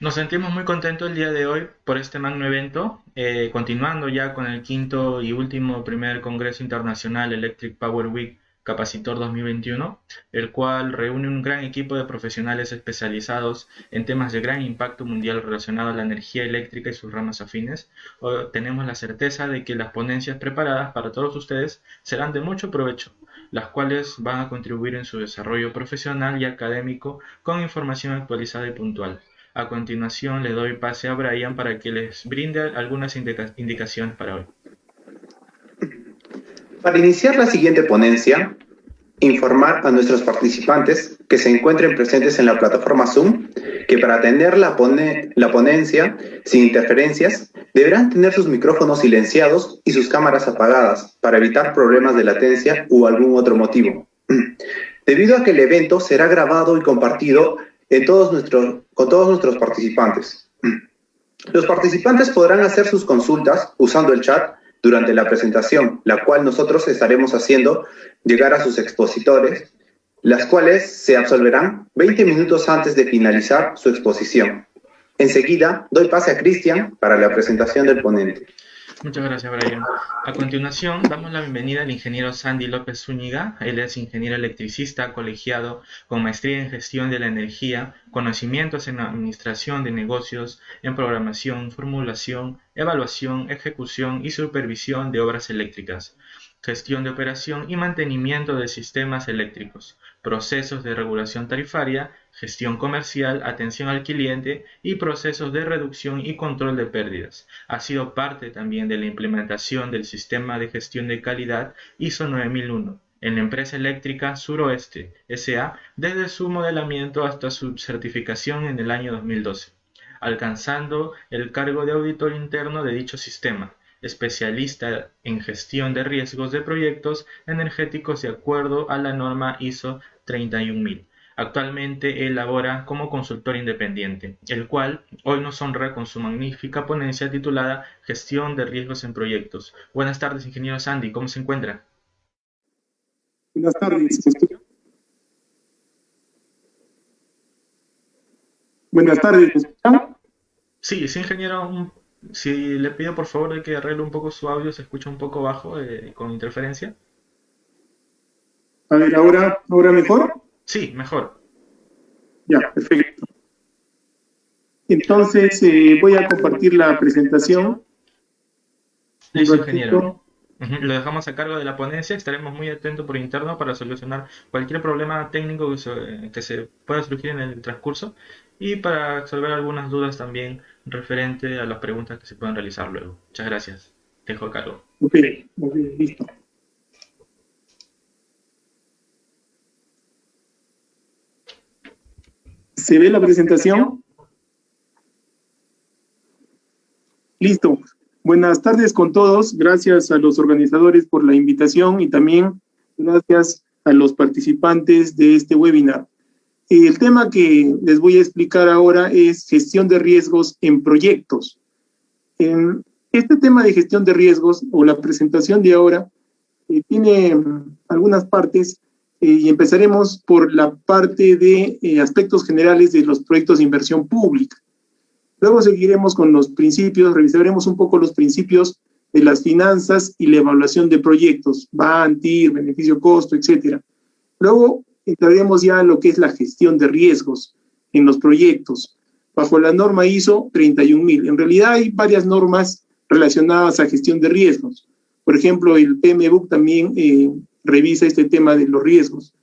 Nos sentimos muy contentos el día de hoy por este magno evento, continuando ya con el quinto y último primer Congreso Internacional Electric Power Week Capacitor 2021, el cual reúne un gran equipo de profesionales especializados en temas de gran impacto mundial relacionados a la energía eléctrica y sus ramas afines. Hoy tenemos la certeza de que las ponencias preparadas para todos ustedes serán de mucho provecho, las cuales van a contribuir en su desarrollo profesional y académico con información actualizada y puntual. A continuación le doy pase a Brian para que les brinde algunas indicaciones para hoy. Para iniciar la siguiente ponencia, informar a nuestros participantes que se encuentren presentes en la plataforma Zoom que para atender la ponencia sin interferencias deberán tener sus micrófonos silenciados y sus cámaras apagadas para evitar problemas de latencia u algún otro motivo. Debido a que el evento será grabado y compartido con todos nuestros participantes. Los participantes podrán hacer sus consultas usando el chat durante la presentación, la cual nosotros estaremos haciendo llegar a sus expositores, las cuales se absolverán 20 minutos antes de finalizar su exposición. Enseguida, doy pase a Cristian para la presentación del ponente. Muchas gracias, Brian. A continuación, damos la bienvenida al ingeniero Sandy López Zúñiga. Él es ingeniero electricista colegiado con maestría en gestión de la energía, conocimientos en administración de negocios, en programación, formulación, evaluación, ejecución y supervisión de obras eléctricas, gestión de operación y mantenimiento de sistemas eléctricos, procesos de regulación tarifaria, gestión comercial, atención al cliente y procesos de reducción y control de pérdidas. Ha sido parte también de la implementación del sistema de gestión de calidad ISO 9001 en la empresa eléctrica Suroeste S.A. desde su modelamiento hasta su certificación en el año 2012, alcanzando el cargo de auditor interno de dicho sistema, especialista en gestión de riesgos de proyectos energéticos de acuerdo a la norma ISO 31000. Actualmente él labora como consultor independiente, el cual hoy nos honra con su magnífica ponencia titulada Gestión de riesgos en proyectos. Buenas tardes, ingeniero Sandy, ¿cómo se encuentra? Buenas tardes. Buenas tardes, ¿me escuchan? Sí, sí, ingeniero, si le pido por favor de que arregle un poco su audio, se escucha un poco bajo, con interferencia. A ver, ahora mejor. Sí, mejor. Ya, perfecto. Entonces, voy a compartir la presentación un Listo, ingeniero. ratito. Lo dejamos a cargo de la ponencia, estaremos muy atentos por interno para solucionar cualquier problema técnico que se pueda surgir en el transcurso y para resolver algunas dudas también referente a las preguntas que se puedan realizar luego. Muchas gracias. Dejo a cargo. Ok, ok, listo. ¿Se ve la presentación? Listo. Buenas tardes con todos. Gracias a los organizadores por la invitación y también gracias a los participantes de este webinar. El tema que les voy a explicar ahora es gestión de riesgos en proyectos. Este tema de gestión de riesgos o la presentación de ahora tiene algunas partes y empezaremos por la parte de aspectos generales de los proyectos de inversión pública. Luego seguiremos con los principios, revisaremos un poco los principios de las finanzas y la evaluación de proyectos, BAN, TIR, beneficio-costo, etc. Luego entraremos ya a lo que es la gestión de riesgos en los proyectos, bajo la norma ISO 31000. En realidad hay varias normas relacionadas a gestión de riesgos. Por ejemplo, el PMBOK también revisa este tema de los riesgos.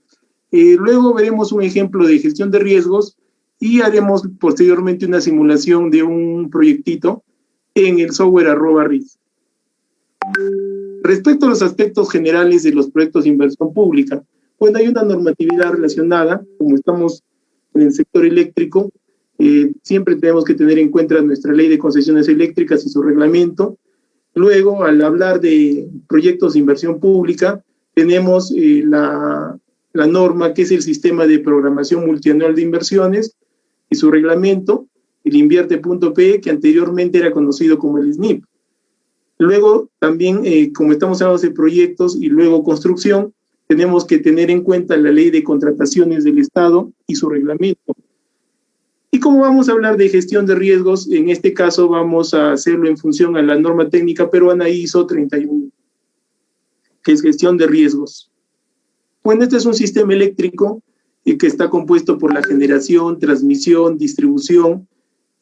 Luego veremos un ejemplo de gestión de riesgos y haremos posteriormente una simulación de un proyectito en el software @risk. Respecto a los aspectos generales de los proyectos de inversión pública, bueno, hay una normatividad relacionada, como estamos en el sector eléctrico, siempre tenemos que tener en cuenta nuestra ley de concesiones eléctricas y su reglamento. Luego, al hablar de proyectos de inversión pública, tenemos la norma que es el Sistema de Programación Multianual de Inversiones y su reglamento, el Invierte.pe, que anteriormente era conocido como el SNIP. Luego, también, como estamos hablando de proyectos y luego construcción, tenemos que tener en cuenta la Ley de Contrataciones del Estado y su reglamento. Y como vamos a hablar de gestión de riesgos, en este caso vamos a hacerlo en función a la norma técnica peruana ISO 31, que es gestión de riesgos. Bueno, este es un sistema eléctrico que está compuesto por la generación, transmisión, distribución,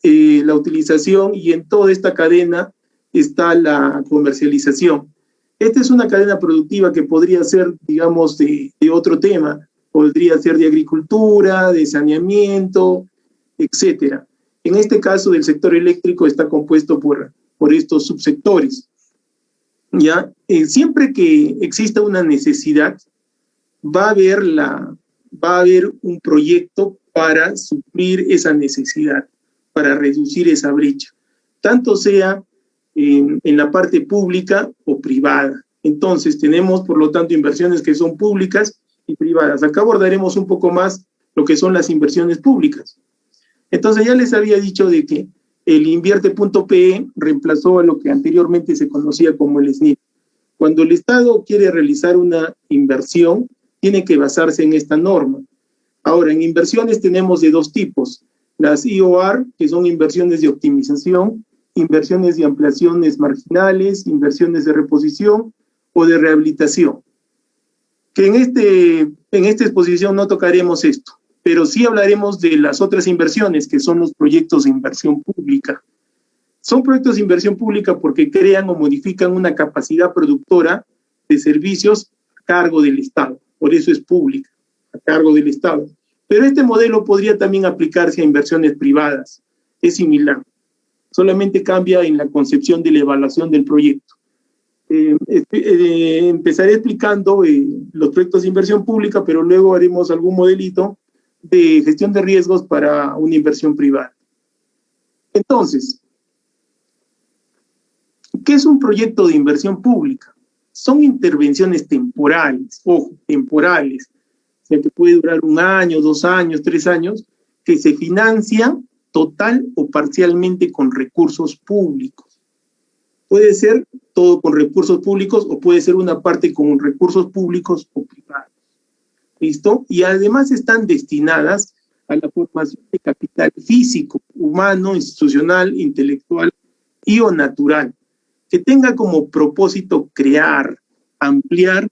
la utilización, y en toda esta cadena está la comercialización. Esta es una cadena productiva que podría ser, digamos, de otro tema, podría ser de agricultura, de saneamiento, etcétera. En este caso, del sector eléctrico está compuesto por estos subsectores. ¿Ya? Siempre que exista una necesidad, va a haber un proyecto para suplir esa necesidad, para reducir esa brecha, tanto sea en la parte pública o privada. Entonces, tenemos, por lo tanto, inversiones que son públicas y privadas. Acá abordaremos un poco más lo que son las inversiones públicas. Entonces, ya les había dicho de que el Invierte.pe reemplazó a lo que anteriormente se conocía como el SNIP. Cuando el Estado quiere realizar una inversión, tiene que basarse en esta norma. Ahora, en inversiones tenemos de dos tipos: las IOR, que son inversiones de optimización, inversiones de ampliaciones marginales, inversiones de reposición o de rehabilitación. Que en esta exposición no tocaremos esto, pero sí hablaremos de las otras inversiones, que son los proyectos de inversión pública. Son proyectos de inversión pública porque crean o modifican una capacidad productora de servicios a cargo del Estado. Por eso es pública, a cargo del Estado. Pero este modelo podría también aplicarse a inversiones privadas. Es similar. Solamente cambia en la concepción de la evaluación del proyecto. Empezaré explicando los proyectos de inversión pública, pero luego haremos algún modelito de gestión de riesgos para una inversión privada. Entonces, ¿qué es un proyecto de inversión pública? Son intervenciones temporales, ojo, temporales, o sea que puede durar 1 año, 2 años, 3 años, que se financia total o parcialmente con recursos públicos. Puede ser todo con recursos públicos o puede ser una parte con recursos públicos o privados. ¿Listo? Y además están destinadas a la formación de capital físico, humano, institucional, intelectual y o natural, que tenga como propósito crear, ampliar,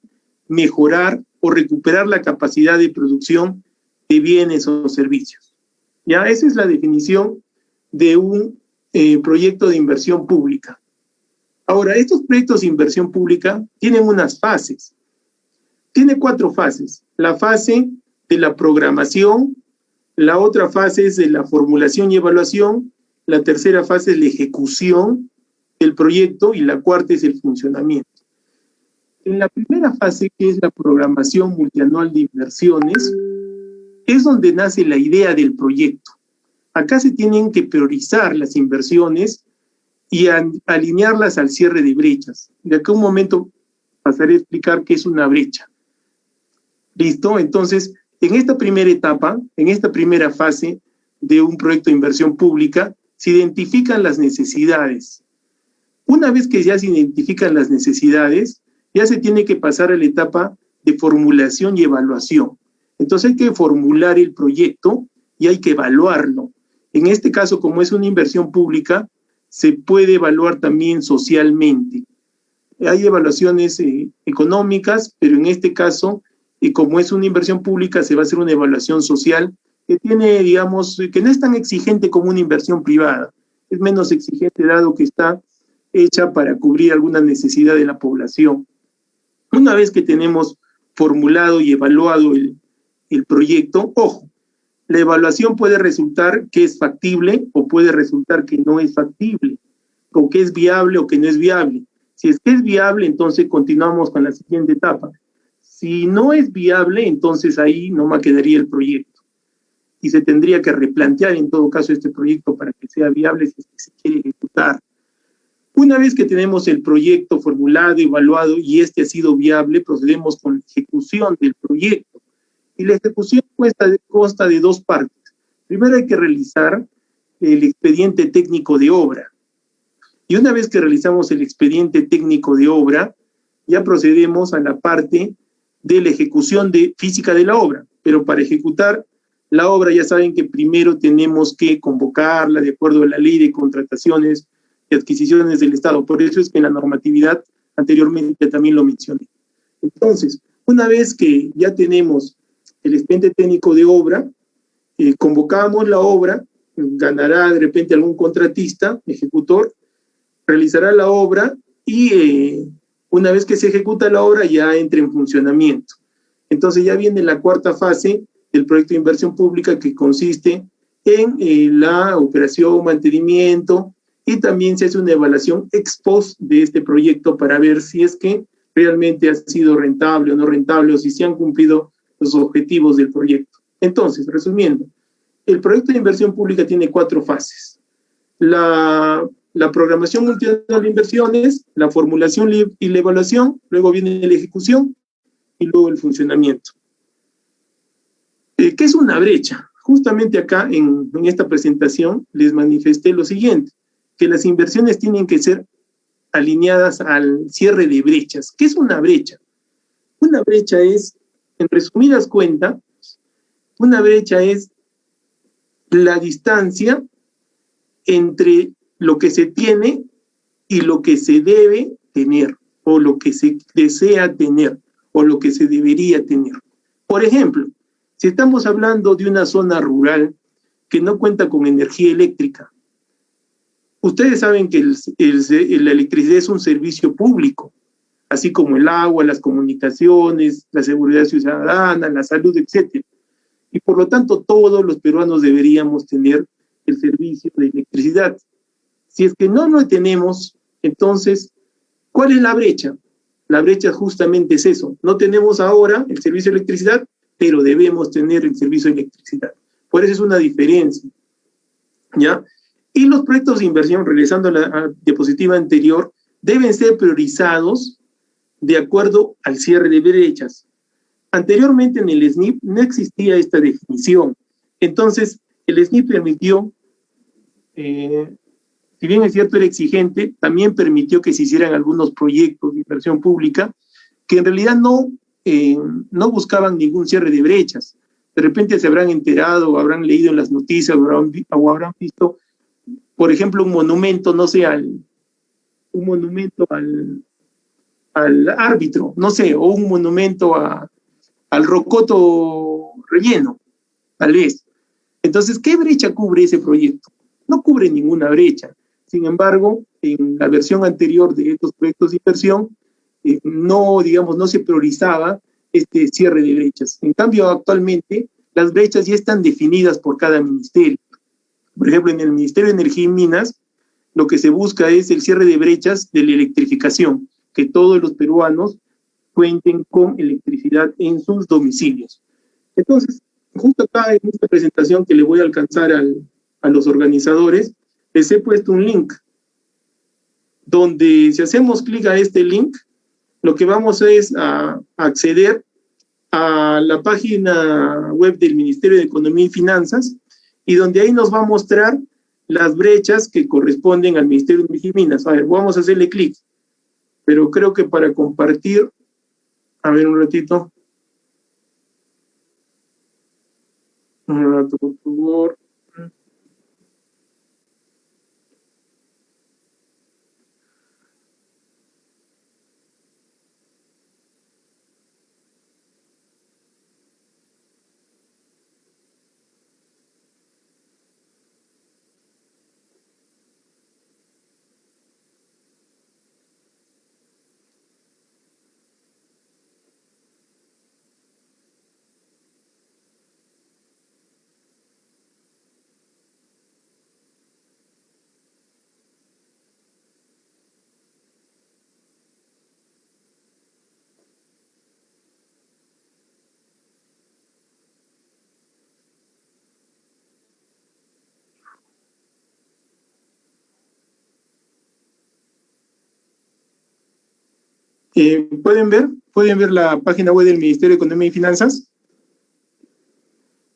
mejorar o recuperar la capacidad de producción de bienes o servicios. Ya, esa es la definición de un proyecto de inversión pública. Ahora, estos proyectos de inversión pública tienen unas fases. Tiene 4 fases. La fase de la programación, la otra fase es de la formulación y evaluación, la tercera fase es la ejecución del proyecto y la cuarta es el funcionamiento. En la primera fase, que es la programación multianual de inversiones, es donde nace la idea del proyecto. Acá se tienen que priorizar las inversiones y alinearlas al cierre de brechas. De acá a un momento pasaré a explicar qué es una brecha. ¿Listo? Entonces, en esta primera etapa, en esta primera fase de un proyecto de inversión pública, se identifican las necesidades. Una vez que ya se identifican las necesidades, ya se tiene que pasar a la etapa de formulación y evaluación. Entonces hay que formular el proyecto y hay que evaluarlo. En este caso, como es una inversión pública, se puede evaluar también socialmente. Hay evaluaciones económicas, pero en este caso, como es una inversión pública, se va a hacer una evaluación social que tiene, digamos, que no es tan exigente como una inversión privada. Es menos exigente dado que está hecha para cubrir alguna necesidad de la población. Una vez que tenemos formulado y evaluado el proyecto, ojo, la evaluación puede resultar que es factible o puede resultar que no es factible, o que es viable o que no es viable. Si es que es viable, entonces continuamos con la siguiente etapa. Si no es viable, entonces ahí nomás quedaría el proyecto. Y se tendría que replantear en todo caso este proyecto para que sea viable si es que se quiere ejecutar. Una vez que tenemos el proyecto formulado, evaluado y este ha sido viable, procedemos con la ejecución del proyecto. Y la ejecución consta de 2 partes. Primero hay que realizar el expediente técnico de obra. Y una vez que realizamos el expediente técnico de obra, ya procedemos a la parte de la ejecución física de la obra. Pero para ejecutar la obra ya saben que primero tenemos que convocarla de acuerdo a la ley de contrataciones y adquisiciones del Estado. Por eso es que en la normatividad anteriormente también lo mencioné. Entonces, una vez que ya tenemos el expediente técnico de obra, convocamos la obra, ganará de repente algún contratista, ejecutor, realizará la obra y una vez que se ejecuta la obra ya entra en funcionamiento. Entonces ya viene la 4ª fase del proyecto de inversión pública, que consiste en la operación, mantenimiento, y también se hace una evaluación ex post de este proyecto para ver si es que realmente ha sido rentable o no rentable, o si se han cumplido los objetivos del proyecto. Entonces, resumiendo, el proyecto de inversión pública tiene 4 fases. La programación multianual de inversiones, la formulación y la evaluación, luego viene la ejecución y luego el funcionamiento. ¿Qué es una brecha? Justamente acá en esta presentación les manifesté lo siguiente, que las inversiones tienen que ser alineadas al cierre de brechas. ¿Qué es una brecha? Una brecha es, en resumidas cuentas, una brecha es la distancia entre lo que se tiene y lo que se debe tener, o lo que se desea tener, o lo que se debería tener. Por ejemplo, si estamos hablando de una zona rural que no cuenta con energía eléctrica, ustedes saben que la electricidad es un servicio público, así como el agua, las comunicaciones, la seguridad ciudadana, la salud, etc. Y por lo tanto, todos los peruanos deberíamos tener el servicio de electricidad. Si es que no lo tenemos, entonces, ¿cuál es la brecha? La brecha justamente es eso. No tenemos ahora el servicio de electricidad, pero debemos tener el servicio de electricidad. Por eso es una diferencia, ¿ya? Y los proyectos de inversión, regresando a la diapositiva anterior, deben ser priorizados de acuerdo al cierre de brechas. Anteriormente en el SNIP no existía esta definición. Entonces, el SNIP permitió, si bien es cierto era exigente, también permitió que se hicieran algunos proyectos de inversión pública que en realidad no buscaban ningún cierre de brechas. De repente se habrán enterado o habrán leído en las noticias o habrán visto, por ejemplo, un monumento, no sé, un monumento al árbitro, no sé, o un monumento al rocoto relleno, tal vez. Entonces, ¿qué brecha cubre ese proyecto? No cubre ninguna brecha. Sin embargo, en la versión anterior de estos proyectos de inversión, no se priorizaba este cierre de brechas. En cambio, actualmente, las brechas ya están definidas por cada ministerio. Por ejemplo, en el Ministerio de Energía y Minas, lo que se busca es el cierre de brechas de la electrificación, que todos los peruanos cuenten con electricidad en sus domicilios. Entonces, justo acá en esta presentación que le voy a alcanzar a los organizadores, les he puesto un link, donde si hacemos clic a este link, lo que vamos es a acceder a la página web del Ministerio de Economía y Finanzas, y donde ahí nos va a mostrar las brechas que corresponden al Ministerio de Energía y Minas. A ver, vamos a hacerle clic, pero creo que para compartir, a ver un ratito. Un rato, por favor. ¿Pueden ver? ¿Pueden ver la página web del Ministerio de Economía y Finanzas?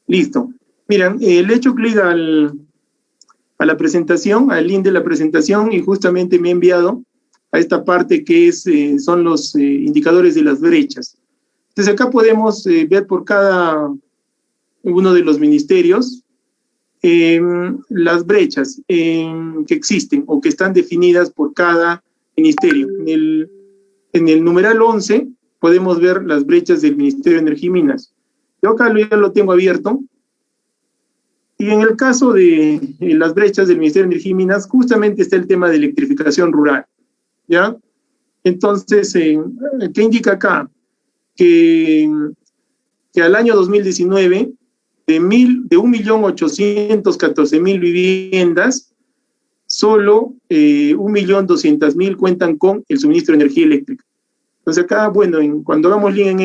Listo. Miren, le he hecho clic a la presentación, al link de la presentación, y justamente me he enviado a esta parte que son los indicadores de las brechas. Entonces acá podemos ver por cada uno de los ministerios las brechas que existen o que están definidas por cada ministerio. En el numeral 11 podemos ver las brechas del Ministerio de Energía y Minas. Yo acá ya lo tengo abierto. Y en el caso de las brechas del Ministerio de Energía y Minas, justamente está el tema de electrificación rural, ¿ya? Entonces, ¿qué indica acá? Que al año 2019, de 1.814.000 viviendas, solo 1.200.000 cuentan con el suministro de energía eléctrica. Entonces acá, bueno, cuando hagamos clic en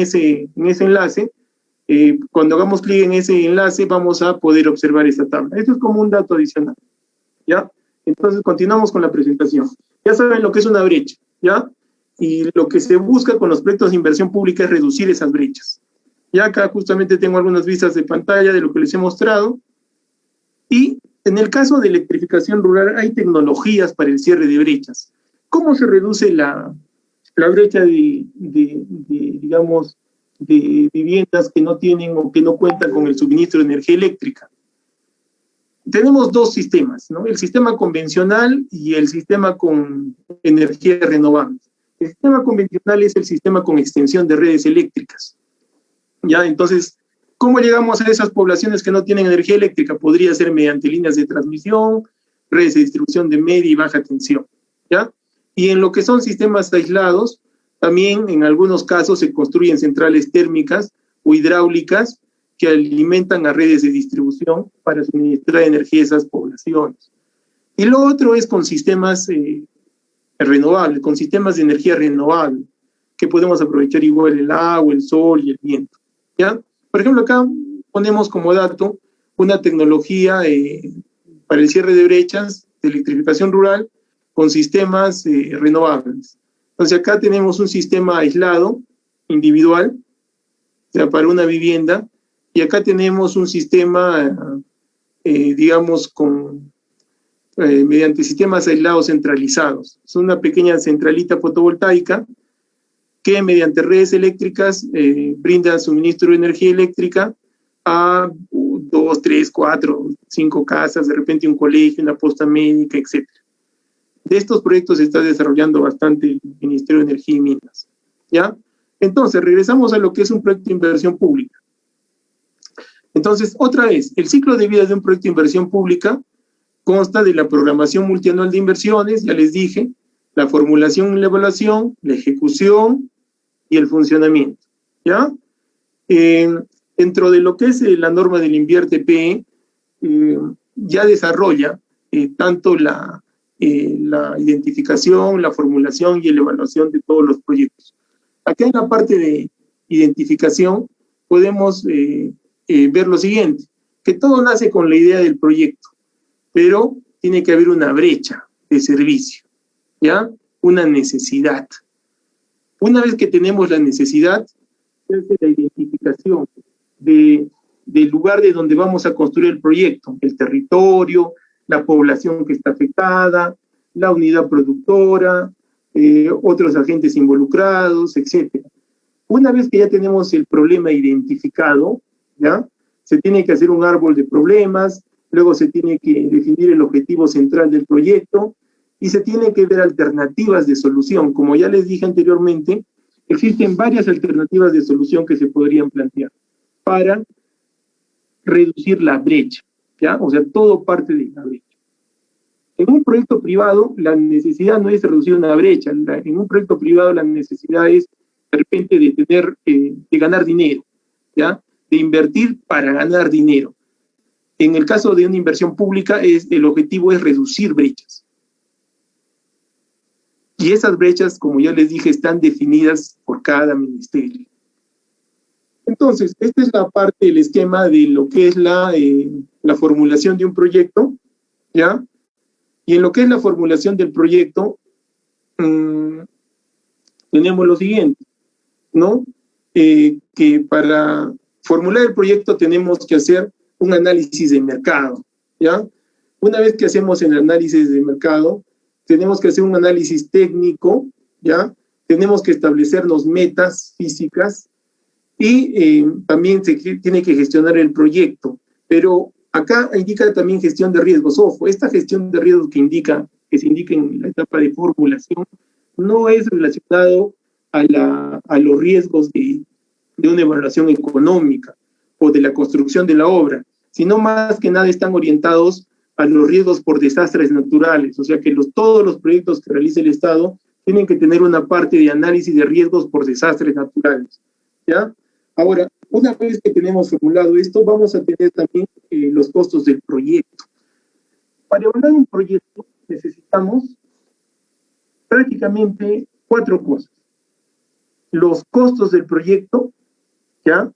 ese enlace, vamos a poder observar esta tabla. Esto es como un dato adicional, ¿ya? Entonces continuamos con la presentación. Ya saben lo que es una brecha, ¿ya? Y lo que se busca con los proyectos de inversión pública es reducir esas brechas. Ya acá justamente tengo algunas vistas de pantalla de lo que les he mostrado. Y en el caso de electrificación rural hay tecnologías para el cierre de brechas. ¿Cómo se reduce la brecha de viviendas que no tienen o que no cuentan con el suministro de energía eléctrica? Tenemos dos sistemas, ¿no? El sistema convencional y el sistema con energías renovables. El sistema convencional es el sistema con extensión de redes eléctricas. ¿Ya? Entonces, ¿cómo llegamos a esas poblaciones que no tienen energía eléctrica? Podría ser mediante líneas de transmisión, redes de distribución de media y baja tensión, ¿ya? Y en lo que son sistemas aislados, también en algunos casos se construyen centrales térmicas o hidráulicas que alimentan a redes de distribución para suministrar energía a esas poblaciones. Y lo otro es con sistemas renovables, con sistemas de energía renovable, que podemos aprovechar igual el agua, el sol y el viento, ¿ya? Por ejemplo, acá ponemos como dato una tecnología para el cierre de brechas de electrificación rural con sistemas renovables. Entonces acá tenemos un sistema aislado, individual, sea, para una vivienda, y acá tenemos un sistema, digamos, mediante sistemas aislados centralizados. Es una pequeña centralita fotovoltaica que mediante redes eléctricas brinda suministro de energía eléctrica a 2, 3, 4, 5 casas, de repente un colegio, una posta médica, etc. De estos proyectos se está desarrollando bastante el Ministerio de Energía y Minas, ¿ya? Entonces, regresamos a lo que es un proyecto de inversión pública. Entonces, otra vez, el ciclo de vida de un proyecto de inversión pública consta de la programación multianual de inversiones, ya les dije, la formulación y la evaluación, la ejecución y el funcionamiento, ¿ya? Dentro de lo que es la norma del INVIERTE-PE, ya desarrolla tanto la identificación, la formulación y la evaluación de todos los proyectos. Acá en la parte de identificación podemos ver lo siguiente, que todo nace con la idea del proyecto, pero tiene que haber una brecha de servicio, ¿ya? Una necesidad. Una vez que tenemos la necesidad, se hace la identificación del lugar de donde vamos a construir el proyecto, el territorio, la población que está afectada, la unidad productora, otros agentes involucrados, etc. Una vez que ya tenemos el problema identificado, ¿ya? Se tiene que hacer un árbol de problemas, luego se tiene que definir el objetivo central del proyecto y se tienen que ver alternativas de solución. Como ya les dije anteriormente, existen varias alternativas de solución que se podrían plantear para reducir la brecha, ¿ya? O sea, todo parte de la brecha. En un proyecto privado, la necesidad no es reducir una brecha. En un proyecto privado, la necesidad es, de repente, de ganar dinero, ¿ya? De invertir para ganar dinero. En el caso de una inversión pública, el objetivo es reducir brechas. Y esas brechas, como ya les dije, están definidas por cada ministerio. Entonces, esta es la parte del esquema de lo que es la formulación de un proyecto, ¿ya? Y en lo que es la formulación del proyecto, tenemos lo siguiente, ¿no? Que para formular el proyecto tenemos que hacer un análisis de mercado, ¿ya? Una vez que hacemos el análisis de mercado, tenemos que hacer un análisis técnico, ¿ya? Tenemos que establecernos metas físicas y también se tiene que gestionar el proyecto. Pero acá indica también gestión de riesgos. Ojo, esta gestión de riesgos que se indica en la etapa de formulación no es relacionado a los riesgos de una evaluación económica o de la construcción de la obra, sino más que nada están orientados a los riesgos por desastres naturales. O sea que todos los proyectos que realiza el Estado tienen que tener una parte de análisis de riesgos por desastres naturales, ¿ya? Ahora, una vez que tenemos formulado esto, vamos a tener también los costos del proyecto. Para evaluar un proyecto necesitamos prácticamente 4 cosas. Los costos del proyecto, ¿ya?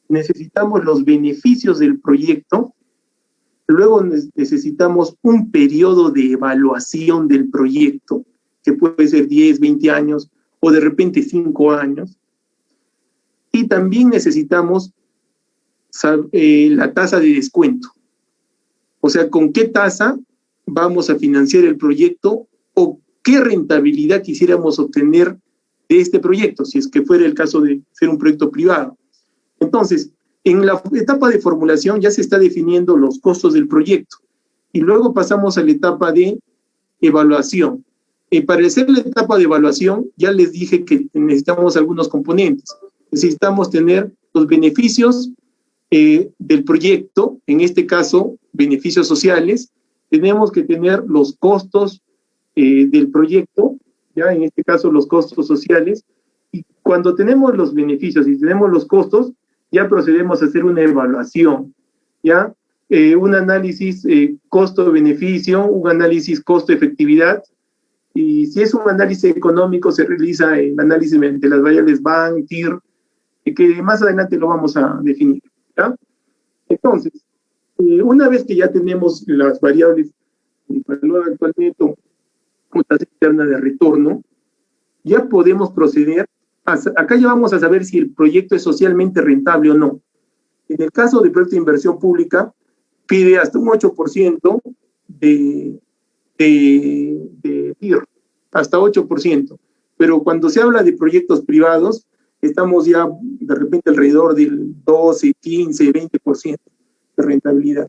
Necesitamos los beneficios del proyecto, luego necesitamos un periodo de evaluación del proyecto, que puede ser 10, 20 años, o de repente 5 años, y también necesitamos la tasa de descuento. O sea, ¿con qué tasa vamos a financiar el proyecto o qué rentabilidad quisiéramos obtener de este proyecto, si es que fuera el caso de ser un proyecto privado? Entonces, en la etapa de formulación ya se está definiendo los costos del proyecto y luego pasamos a la etapa de evaluación. Para hacer la etapa de evaluación, ya les dije que necesitamos algunos componentes. Necesitamos tener los beneficios del proyecto, en este caso, beneficios sociales. Tenemos que tener los costos del proyecto, ya en este caso los costos sociales. Y cuando tenemos los beneficios y tenemos los costos, ya procedemos a hacer una evaluación, ¿ya? Un análisis costo-beneficio, un análisis costo-efectividad. Y si es un análisis económico, se realiza el análisis mediante las variables BAN, TIR, que más adelante lo vamos a definir, ¿ya? Entonces, una vez que ya tenemos las variables, valor actual neto, tasa interna de retorno, ya podemos proceder Acá ya vamos a saber si el proyecto es socialmente rentable o no. En el caso de proyecto de inversión pública, pide hasta un 8% de TIR, hasta 8%. Pero cuando se habla de proyectos privados, estamos ya de repente alrededor del 12, 15, 20% de rentabilidad.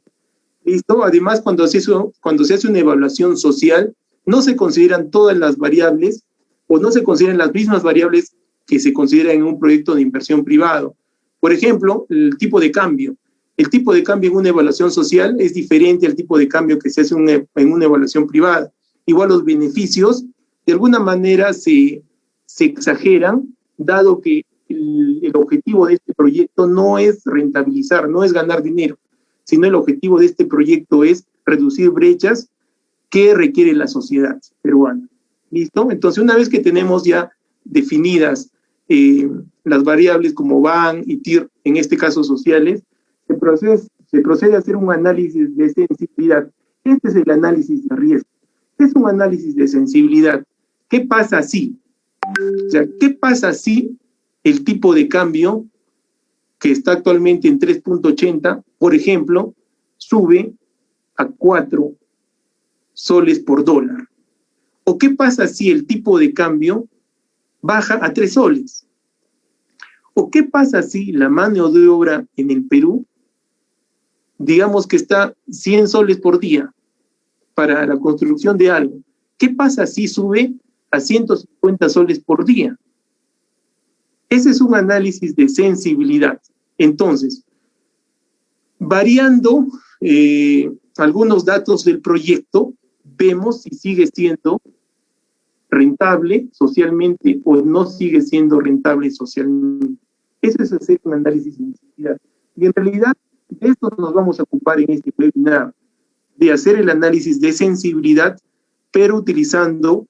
¿Listo? Además, cuando se hace una evaluación social, no se consideran todas las variables o no se consideran las mismas variables que se consideran en un proyecto de inversión privado. Por ejemplo, el tipo de cambio. El tipo de cambio en una evaluación social es diferente al tipo de cambio que se hace en una evaluación privada. Igual los beneficios, de alguna manera, se exageran, dado que el objetivo de este proyecto no es rentabilizar, no es ganar dinero, sino el objetivo de este proyecto es reducir brechas que requiere la sociedad peruana. ¿Listo? Entonces, una vez que tenemos ya definidas las variables como VAN y TIR, en este caso sociales, se procede a hacer un análisis de sensibilidad. Este es el análisis de riesgo. Es un análisis de sensibilidad. ¿Qué pasa si? O sea, ¿qué pasa si el tipo de cambio que está actualmente en 3.80, por ejemplo, sube a 4 soles por dólar? ¿O qué pasa si el tipo de cambio baja a 3 soles? ¿O qué pasa si la mano de obra en el Perú, digamos que está 100 soles por día para la construcción de algo? ¿Qué pasa si sube a 150 soles por día? Ese es un análisis de sensibilidad. Entonces, variando algunos datos del proyecto, vemos si sigue siendo rentable socialmente o no sigue siendo rentable socialmente. Eso es hacer un análisis de sensibilidad. Y en realidad, de esto nos vamos a ocupar en este webinar, de hacer el análisis de sensibilidad, pero utilizando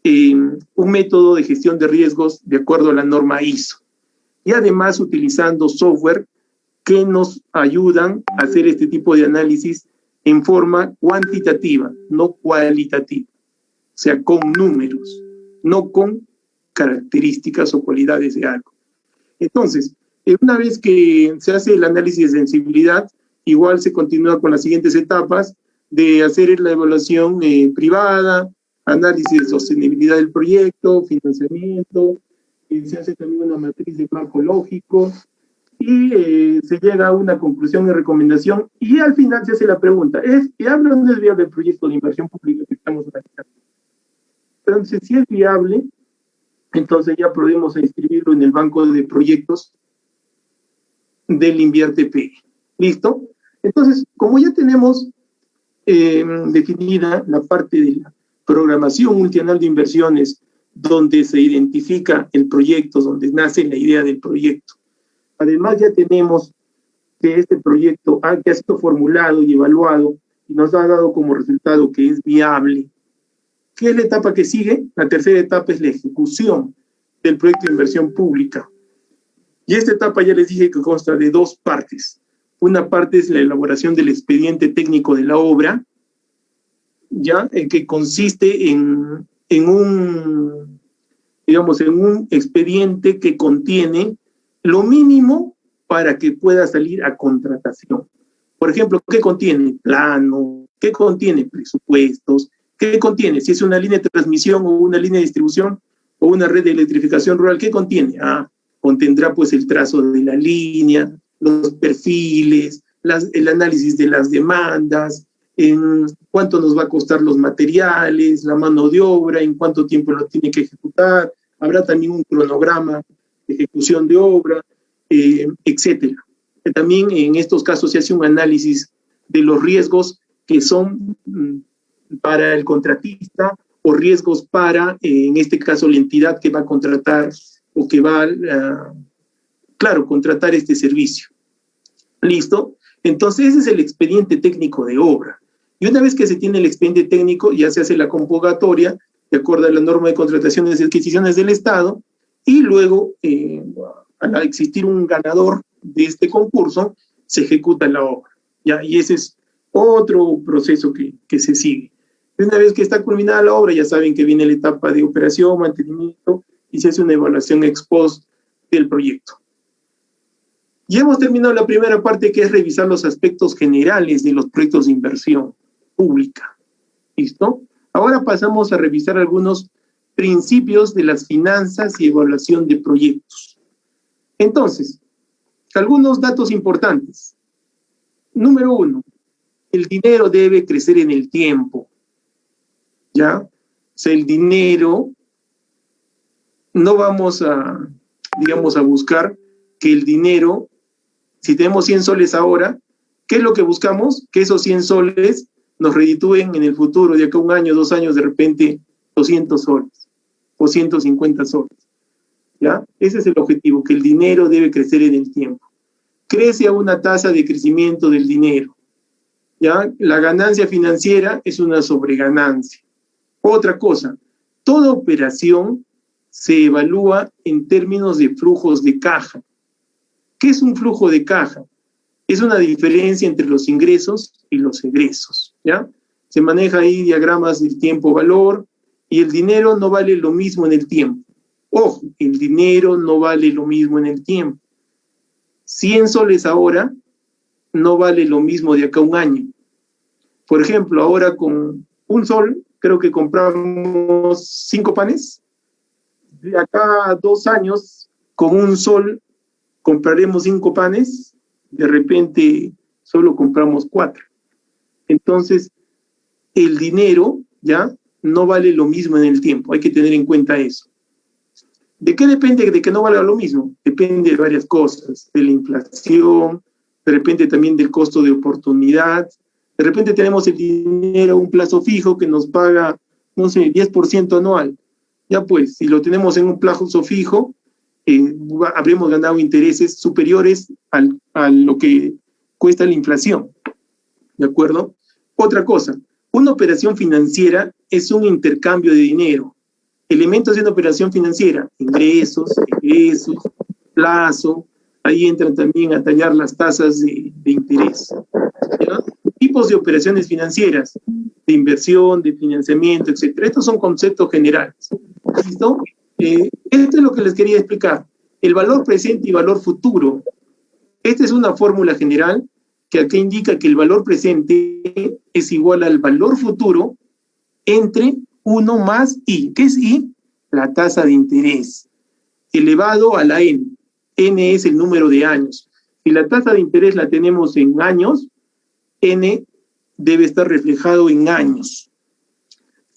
un método de gestión de riesgos de acuerdo a la norma ISO. Y además utilizando software que nos ayudan a hacer este tipo de análisis en forma cuantitativa, no cualitativa. O sea, con números, no con características o cualidades de algo. Entonces, una vez que se hace el análisis de sensibilidad, igual se continúa con las siguientes etapas de hacer la evaluación privada, análisis de sostenibilidad del proyecto, financiamiento, se hace también una matriz de marco lógico y se llega a una conclusión y recomendación y al final se hace la pregunta, ¿es viable o no es viable el proyecto de inversión pública que estamos analizando? Entonces, si es viable, entonces ya podemos inscribirlo en el banco de proyectos del InvierteP. ¿Listo? Entonces, como ya tenemos definida la parte de la programación multianual de inversiones, donde se identifica el proyecto, donde nace la idea del proyecto. Además, ya tenemos que este proyecto que ha sido formulado y evaluado y nos ha dado como resultado que es viable. ¿Qué es la etapa que sigue? La tercera etapa es la ejecución del proyecto de inversión pública. Y esta etapa ya les dije que consta de dos partes. Una parte es la elaboración del expediente técnico de la obra, ya, en que consiste en un expediente que contiene lo mínimo para que pueda salir a contratación. Por ejemplo, ¿qué contiene? Plano, ¿qué contiene? Presupuestos, ¿qué contiene? Si es una línea de transmisión o una línea de distribución o una red de electrificación rural, ¿qué contiene? Contendrá pues el trazo de la línea, los perfiles, el análisis de las demandas, en cuánto nos va a costar los materiales, la mano de obra, en cuánto tiempo lo tiene que ejecutar, habrá también un cronograma de ejecución de obra, etcétera. También en estos casos se hace un análisis de los riesgos que son para el contratista o riesgos para, en este caso, la entidad que va a contratar o que va a, contratar este servicio. ¿Listo? Entonces, ese es el expediente técnico de obra. Y una vez que se tiene el expediente técnico, ya se hace la convocatoria, de acuerdo a la norma de contrataciones y adquisiciones del Estado, y luego, al existir un ganador de este concurso, se ejecuta la obra. ¿Ya? Y ese es otro proceso que se sigue. Una vez que está culminada la obra, ya saben que viene la etapa de operación, mantenimiento y se hace una evaluación ex post del proyecto. Ya hemos terminado la primera parte, que es revisar los aspectos generales de los proyectos de inversión pública. ¿Listo? Ahora pasamos a revisar algunos principios de las finanzas y evaluación de proyectos. Entonces, algunos datos importantes. Número 1, el dinero debe crecer en el tiempo. ¿Ya? O sea, el dinero, no vamos a, digamos, a buscar que el dinero, si tenemos 100 soles ahora, ¿qué es lo que buscamos? Que esos 100 soles nos reditúen en el futuro, de acá a 1 año, 2 años, de repente 200 soles o 150 soles. ¿Ya? Ese es el objetivo, que el dinero debe crecer en el tiempo. Crece a una tasa de crecimiento del dinero. ¿Ya? La ganancia financiera es una sobreganancia. Otra cosa, toda operación se evalúa en términos de flujos de caja. ¿Qué es un flujo de caja? Es una diferencia entre los ingresos y los egresos, ¿ya? Se maneja ahí diagramas del tiempo-valor, y el dinero no vale lo mismo en el tiempo. Ojo, el dinero no vale lo mismo en el tiempo. 100 soles ahora no vale lo mismo de acá a 1 año. Por ejemplo, ahora con 1 sol, creo que compramos 5 panes. De acá a 2 años, con 1 sol, compraremos 5 panes. De repente, solo compramos 4. Entonces, el dinero, ¿ya?, no vale lo mismo en el tiempo. Hay que tener en cuenta eso. ¿De qué depende de que no valga lo mismo? Depende de varias cosas. De la inflación, de repente también del costo de oportunidad. De repente tenemos el dinero a un plazo fijo que nos paga, no sé, 10% anual. Ya pues, si lo tenemos en un plazo fijo, habremos ganado intereses superiores a lo que cuesta la inflación. ¿De acuerdo? Otra cosa, una operación financiera es un intercambio de dinero. Elementos de una operación financiera: ingresos, egresos, plazo. Ahí entran también a tallar las tasas de interés. ¿Ya? Tipos de operaciones financieras, de inversión, de financiamiento, etc. Estos son conceptos generales. ¿Listo? Esto es lo que les quería explicar. El valor presente y valor futuro. Esta es una fórmula general que acá indica que el valor presente es igual al valor futuro entre 1 más I. ¿Qué es I? La tasa de interés, elevado a la N. N es el número de años. Si la tasa de interés la tenemos en años, N debe estar reflejado en años.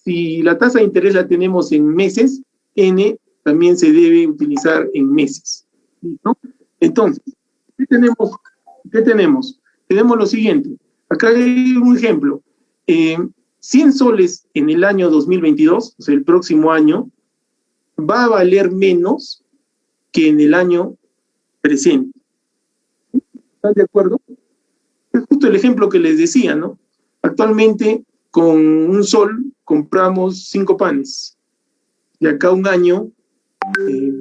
Si la tasa de interés la tenemos en meses, N también se debe utilizar en meses. ¿No? Entonces, ¿qué tenemos? Tenemos lo siguiente. Acá hay un ejemplo. 100 soles en el año 2022, o sea, el próximo año, va a valer menos que en el año presente. ¿Están de acuerdo? Es justo el ejemplo que les decía, ¿no? Actualmente, con 1 sol, compramos 5 panes. De acá a 1 año,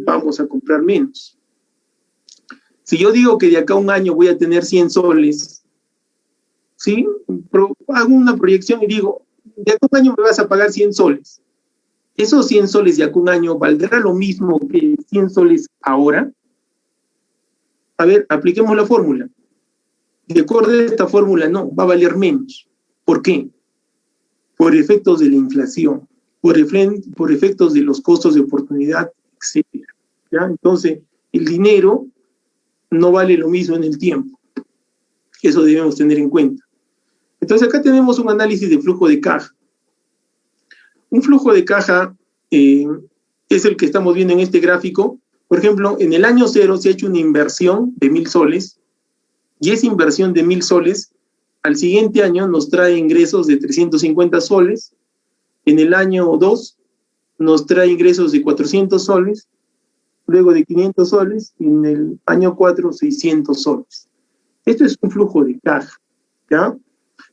vamos a comprar menos. Si yo digo que de acá a 1 año voy a tener 100 soles, ¿sí? Hago una proyección y digo, de acá a 1 año me vas a pagar 100 soles. ¿Esos 100 soles de acá a 1 año valdrá lo mismo que 100 soles ahora? A ver, apliquemos la fórmula. De acuerdo a esta fórmula, no, va a valer menos. ¿Por qué? Por efectos de la inflación, por efectos de los costos de oportunidad, etc. ¿Ya? Entonces, el dinero no vale lo mismo en el tiempo. Eso debemos tener en cuenta. Entonces, acá tenemos un análisis de flujo de caja. Un flujo de caja es el que estamos viendo en este gráfico. Por ejemplo, en el año 0 se ha hecho una inversión de 1.000 soles, y esa inversión de 1.000 soles al siguiente año nos trae ingresos de 350 soles, en el año 2 nos trae ingresos de 400 soles, luego de 500 soles, y en el año 4, 600 soles. Esto es un flujo de caja, ¿ya?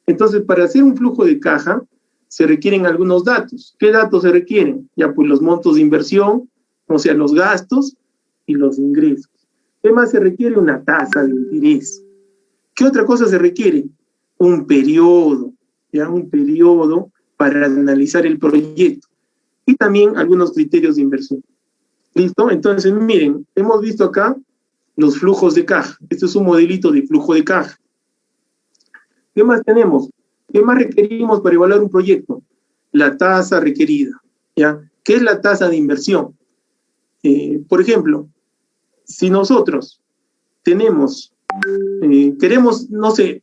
Entonces, para hacer un flujo de caja, se requieren algunos datos. ¿Qué datos se requieren? Ya, pues los montos de inversión, o sea, los gastos y los ingresos. ¿Qué más se requiere? Una tasa de interés. ¿Qué otra cosa se requiere? Un periodo, ¿ya? Un periodo para analizar el proyecto. Y también algunos criterios de inversión. ¿Listo? Entonces, miren, hemos visto acá los flujos de caja. Este es un modelito de flujo de caja. ¿Qué más tenemos? ¿Qué más requerimos para evaluar un proyecto? La tasa requerida, ¿ya? ¿Qué es la tasa de inversión? Por ejemplo, si nosotros tenemos, queremos, no sé,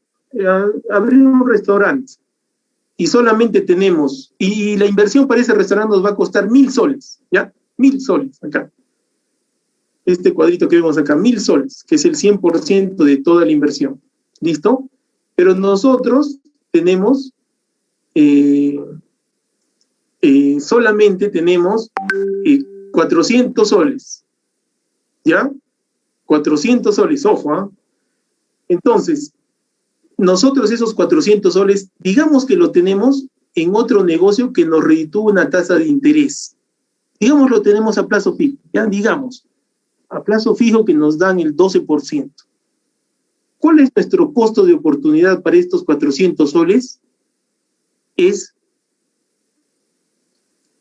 abrir un restaurante y solamente tenemos, y la inversión para ese restaurante nos va a costar 1.000 soles, ¿ya? 1.000 soles, acá. Este cuadrito que vemos acá, 1.000 soles, que es el 100% de toda la inversión. ¿Listo? Pero nosotros tenemos, solamente tenemos 400 soles, ¿ya? 400 soles, ojo, ¿ah? Entonces, nosotros esos 400 soles, digamos que lo tenemos en otro negocio que nos reditúa una tasa de interés. Digamos lo tenemos a plazo fijo, ya digamos, a plazo fijo que nos dan el 12%. ¿Cuál es nuestro costo de oportunidad para estos 400 soles? Es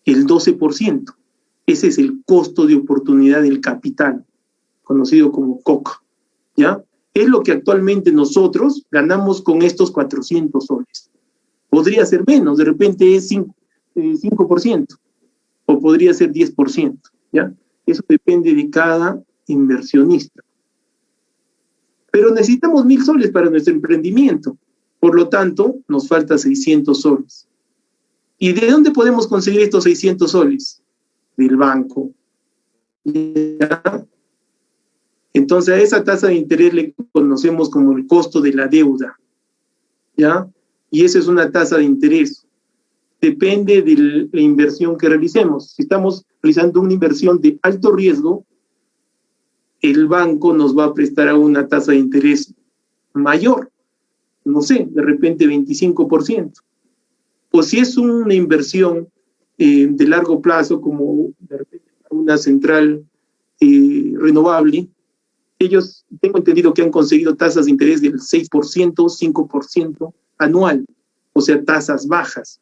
el 12%. Ese es el costo de oportunidad del capital, conocido como COC, ¿ya? Es lo que actualmente nosotros ganamos con estos 400 soles. Podría ser menos, de repente es 5%, o podría ser 10%, ¿ya? Eso depende de cada inversionista. Pero necesitamos 1.000 soles para nuestro emprendimiento. Por lo tanto, nos falta 600 soles. ¿Y de dónde podemos conseguir estos 600 soles? Del banco. ¿Ya? Entonces, a esa tasa de interés le conocemos como el costo de la deuda. ¿Ya? Y esa es una tasa de interés. Depende de la inversión que realicemos. Si estamos realizando una inversión de alto riesgo, el banco nos va a prestar a una tasa de interés mayor, no sé, de repente 25%. O si es una inversión de largo plazo, como de repente una central renovable, ellos, tengo entendido que han conseguido tasas de interés del 6%, 5% anual, o sea, tasas bajas.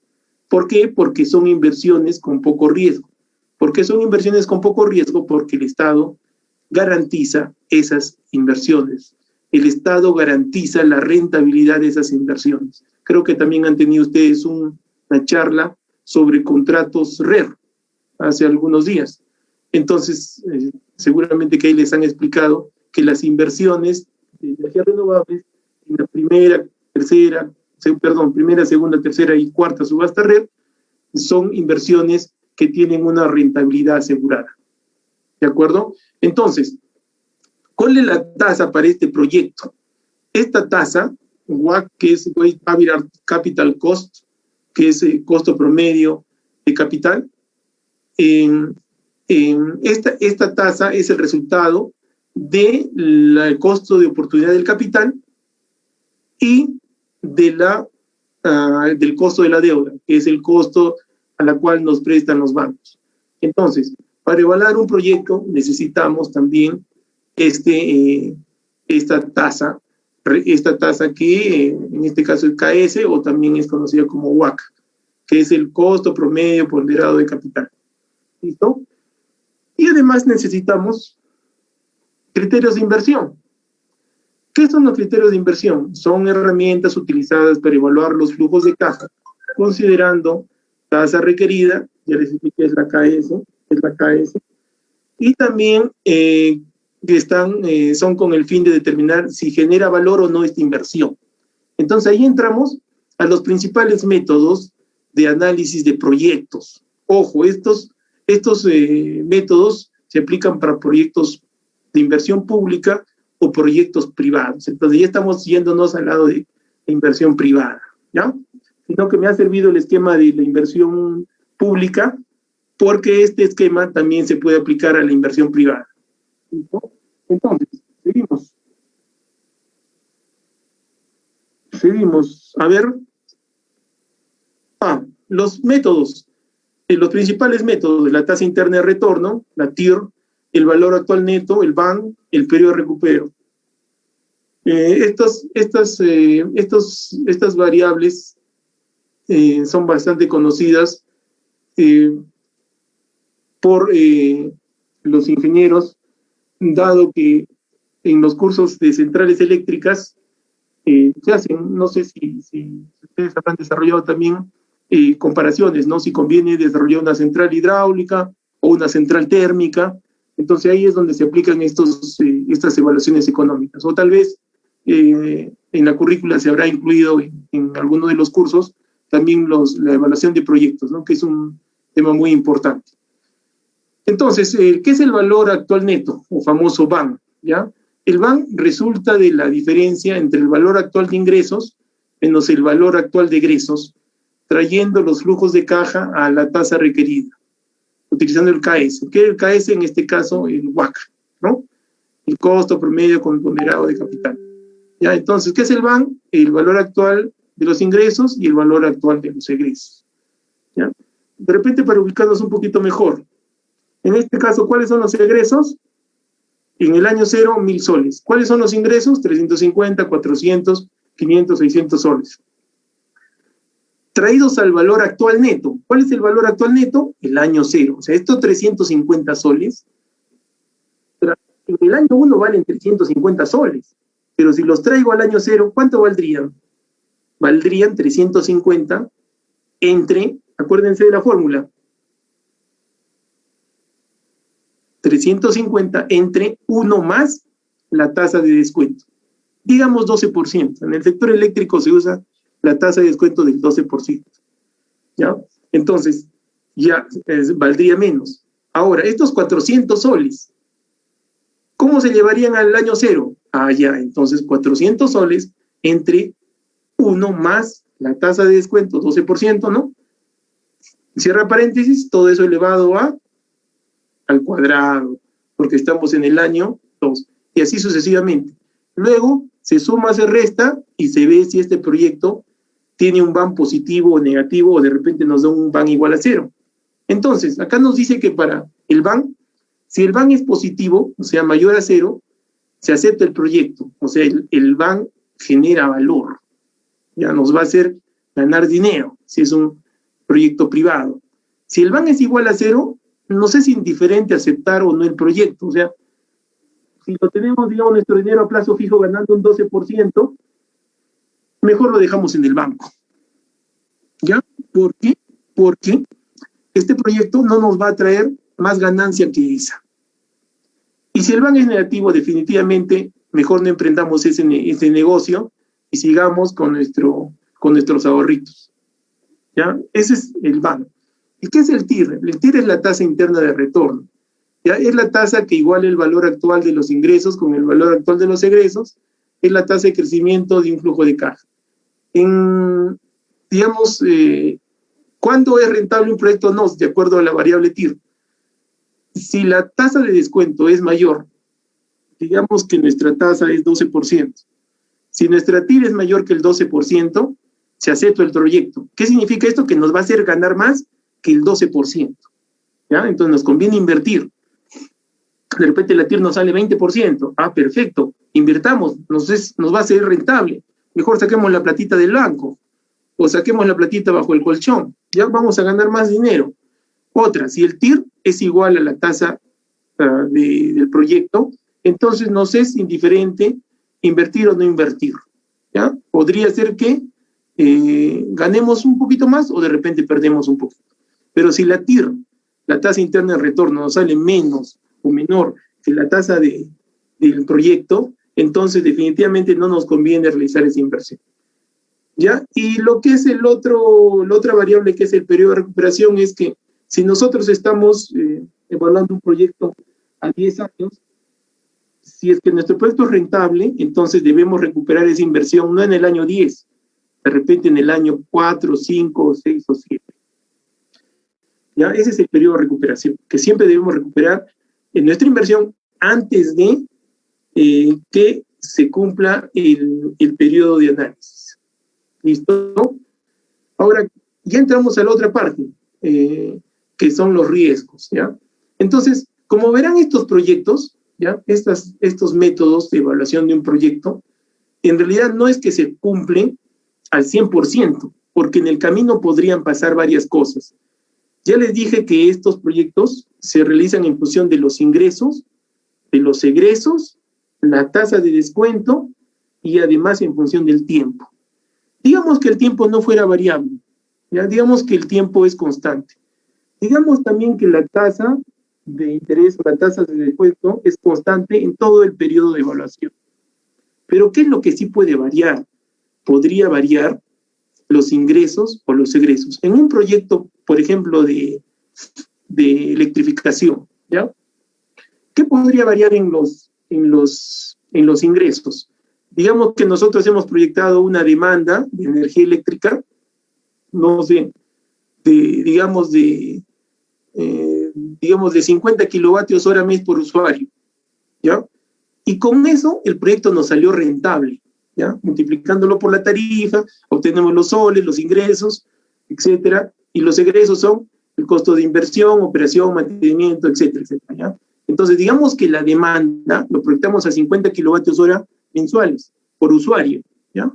¿Por qué? Porque son inversiones con poco riesgo. ¿Por qué son inversiones con poco riesgo? Porque el Estado garantiza esas inversiones. El Estado garantiza la rentabilidad de esas inversiones. Creo que también han tenido ustedes una charla sobre contratos RER hace algunos días. Entonces, seguramente que ahí les han explicado que las inversiones de energías renovables en la primera, segunda, tercera y cuarta subasta RER son inversiones que tienen una rentabilidad asegurada. ¿De acuerdo? Entonces, ¿cuál es la tasa para este proyecto? Esta tasa, WACC, que es Weighted Average Capital Cost, que es el costo promedio de capital, esta tasa es el resultado del costo de oportunidad del capital y del costo de la deuda, que es el costo a la cual nos prestan los bancos. Entonces, para evaluar un proyecto necesitamos también esta tasa que en este caso es KS o también es conocida como WACC, que es el costo promedio ponderado de capital. ¿Listo? Y además necesitamos criterios de inversión. ¿Qué son los criterios de inversión? Son herramientas utilizadas para evaluar los flujos de caja, considerando tasa requerida, ya les expliqué, es la KS, y también son con el fin de determinar si genera valor o no esta inversión. Entonces ahí entramos a los principales métodos de análisis de proyectos. Ojo, estos métodos se aplican para proyectos de inversión pública o proyectos privados. Entonces ya estamos yéndonos al lado de inversión privada, ¿ya? Sino que me ha servido el esquema de la inversión pública porque este esquema también se puede aplicar a la inversión privada. ¿Listo? Entonces, seguimos. A ver. Los métodos. Los principales métodos: la tasa interna de retorno, la TIR, el valor actual neto, el BAN, el periodo de recupero. Estas variables son bastante conocidas por los ingenieros, dado que en los cursos de centrales eléctricas se hacen, no sé si ustedes habrán desarrollado también comparaciones, ¿no? Si conviene desarrollar una central hidráulica o una central térmica. Entonces ahí es donde se aplican estas evaluaciones económicas. O tal vez en la currícula se habrá incluido en alguno de los cursos también la evaluación de proyectos, ¿no? Que es un tema muy importante. Entonces, ¿qué es el valor actual neto, o famoso VAN? ¿Ya? El VAN resulta de la diferencia entre el valor actual de ingresos menos el valor actual de egresos, trayendo los flujos de caja a la tasa requerida, utilizando el KS. ¿Qué es el KS? En este caso, el WACC, ¿no? El costo promedio con ponderado de capital. ¿Ya? Entonces, ¿qué es el VAN? El valor actual de los ingresos y el valor actual de los egresos. ¿Ya? De repente, para ubicarnos un poquito mejor, en este caso, ¿cuáles son los egresos? En el año 0, 1.000 soles. ¿Cuáles son los ingresos? 350, 400, 500, 600 soles. Traídos al valor actual neto. ¿Cuál es el valor actual neto? El año 0. O sea, estos 350 soles, en el año 1 valen 350 soles. Pero si los traigo al año 0, ¿cuánto valdrían? Valdrían 350 entre, acuérdense de la fórmula, 350 entre 1 más la tasa de descuento. Digamos 12%. En el sector eléctrico se usa la tasa de descuento del 12%. ¿Ya? Entonces, ya valdría menos. Ahora, estos 400 soles, ¿cómo se llevarían al año 0? Ah, ya, entonces 400 soles entre 1 más la tasa de descuento, 12%, ¿no? Cierra paréntesis, todo eso elevado al cuadrado, porque estamos en el año 2, y así sucesivamente. Luego se suma, se resta, y se ve si este proyecto tiene un VAN positivo o negativo, o de repente nos da un VAN igual a 0. Entonces, acá nos dice que para el VAN, si el VAN es positivo, o sea, mayor a 0, se acepta el proyecto, o sea, el VAN genera valor, ya nos va a hacer ganar dinero, si es un proyecto privado. Si el VAN es igual a 0, nos es indiferente aceptar o no el proyecto. O sea, si lo tenemos, digamos, nuestro dinero a plazo fijo ganando un 12%, mejor lo dejamos en el banco. ¿Ya? ¿Por qué? Porque este proyecto no nos va a traer más ganancia que esa. Y si el VAN es negativo, definitivamente, mejor no emprendamos ese negocio y sigamos con nuestros ahorritos. ¿Ya? Ese es el VAN. ¿Y qué es el TIR? El TIR es la tasa interna de retorno. ¿Ya? Es la tasa que iguala el valor actual de los ingresos con el valor actual de los egresos. Es la tasa de crecimiento de un flujo de caja. Digamos, ¿cuándo es rentable un proyecto? No, de acuerdo a la variable TIR. Si la tasa de descuento es mayor, digamos que nuestra tasa es 12%. Si nuestra TIR es mayor que el 12%, se acepta el proyecto. ¿Qué significa esto? Que nos va a hacer ganar más que el 12%. ¿Ya? Entonces nos conviene invertir. De repente la TIR nos sale 20%. Ah, perfecto. Invirtamos. Nos va a ser rentable. Mejor saquemos la platita del banco. O saquemos la platita bajo el colchón. Ya vamos a ganar más dinero. Otra, si el TIR es igual a la tasa del proyecto, entonces nos es indiferente invertir o no invertir. ¿Ya? Podría ser que ganemos un poquito más o de repente perdemos un poquito. Pero si la TIR, la tasa interna de retorno, nos sale menos o menor que la tasa del proyecto, entonces definitivamente no nos conviene realizar esa inversión. ¿Ya? Y lo que es la otra variable que es el periodo de recuperación es que si nosotros estamos evaluando un proyecto a 10 años, si es que nuestro proyecto es rentable, entonces debemos recuperar esa inversión no en el año 10, de repente en el año 4, 5, 6 o 7. ¿Ya? Ese es el periodo de recuperación, que siempre debemos recuperar en nuestra inversión antes de que se cumpla el periodo de análisis. ¿Listo? Ahora, ya entramos a la otra parte, que son los riesgos, ¿ya? Entonces, como verán estos proyectos, ¿ya? Estos métodos de evaluación de un proyecto, en realidad no es que se cumplen al 100%, porque en el camino podrían pasar varias cosas. Ya les dije que estos proyectos se realizan en función de los ingresos, de los egresos, la tasa de descuento y además en función del tiempo. Digamos que el tiempo no fuera variable, ¿ya? Digamos que el tiempo es constante. Digamos también que la tasa de interés o la tasa de descuento es constante en todo el periodo de evaluación. Pero ¿qué es lo que sí puede variar? Podría variar los ingresos o los egresos. En un proyecto, por ejemplo, de electrificación, ¿ya? ¿Qué podría variar en los ingresos? Digamos que nosotros hemos proyectado una demanda de energía eléctrica, no sé, digamos de 50 kilovatios hora mes por usuario, ¿ya? Y con eso el proyecto nos salió rentable, ¿ya? Multiplicándolo por la tarifa, obtenemos los soles, los ingresos, etcétera, y los egresos son el costo de inversión, operación, mantenimiento, etcétera, etcétera, ¿ya? Entonces, digamos que la demanda lo proyectamos a 50 kilovatios hora mensuales por usuario, ¿ya?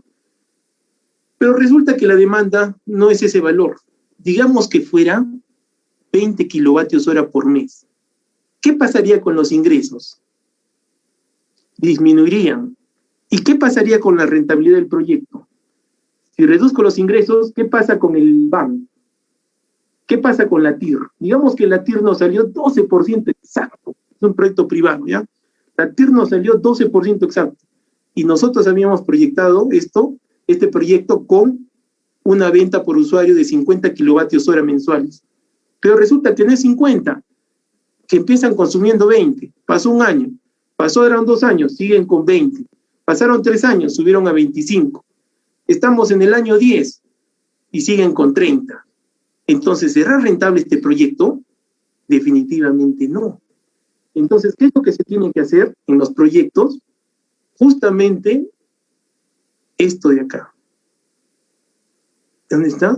Pero resulta que la demanda no es ese valor. Digamos que fuera 20 kilovatios hora por mes. ¿Qué pasaría con los ingresos? Disminuirían. ¿Y qué pasaría con la rentabilidad del proyecto? Si reduzco los ingresos, ¿qué pasa con el BAN? ¿Qué pasa con la TIR? Digamos que la TIR nos salió 12% exacto. Es un proyecto privado, ¿ya? La TIR nos salió 12% exacto. Y nosotros habíamos proyectado este proyecto con una venta por usuario de 50 kilovatios hora mensuales. Pero resulta que no es 50, que empiezan consumiendo 20. Pasó un año, pasaron 2 años, siguen con 20. Pasaron 3 años, subieron a 25. Estamos en el año 10 y siguen con 30. Entonces, ¿será rentable este proyecto? Definitivamente no. Entonces, ¿qué es lo que se tiene que hacer en los proyectos? Justamente esto de acá. ¿Dónde está?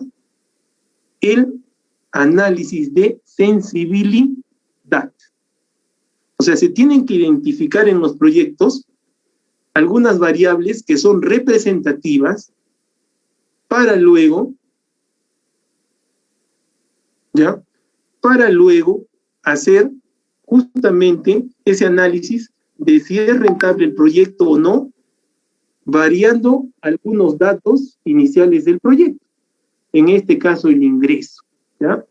El análisis de sensibilidad. O sea, se tienen que identificar en los proyectos algunas variables que son representativas para luego, ¿ya? Para luego hacer justamente ese análisis de si es rentable el proyecto o no, variando algunos datos iniciales del proyecto. En este caso, el ingreso, ¿ya?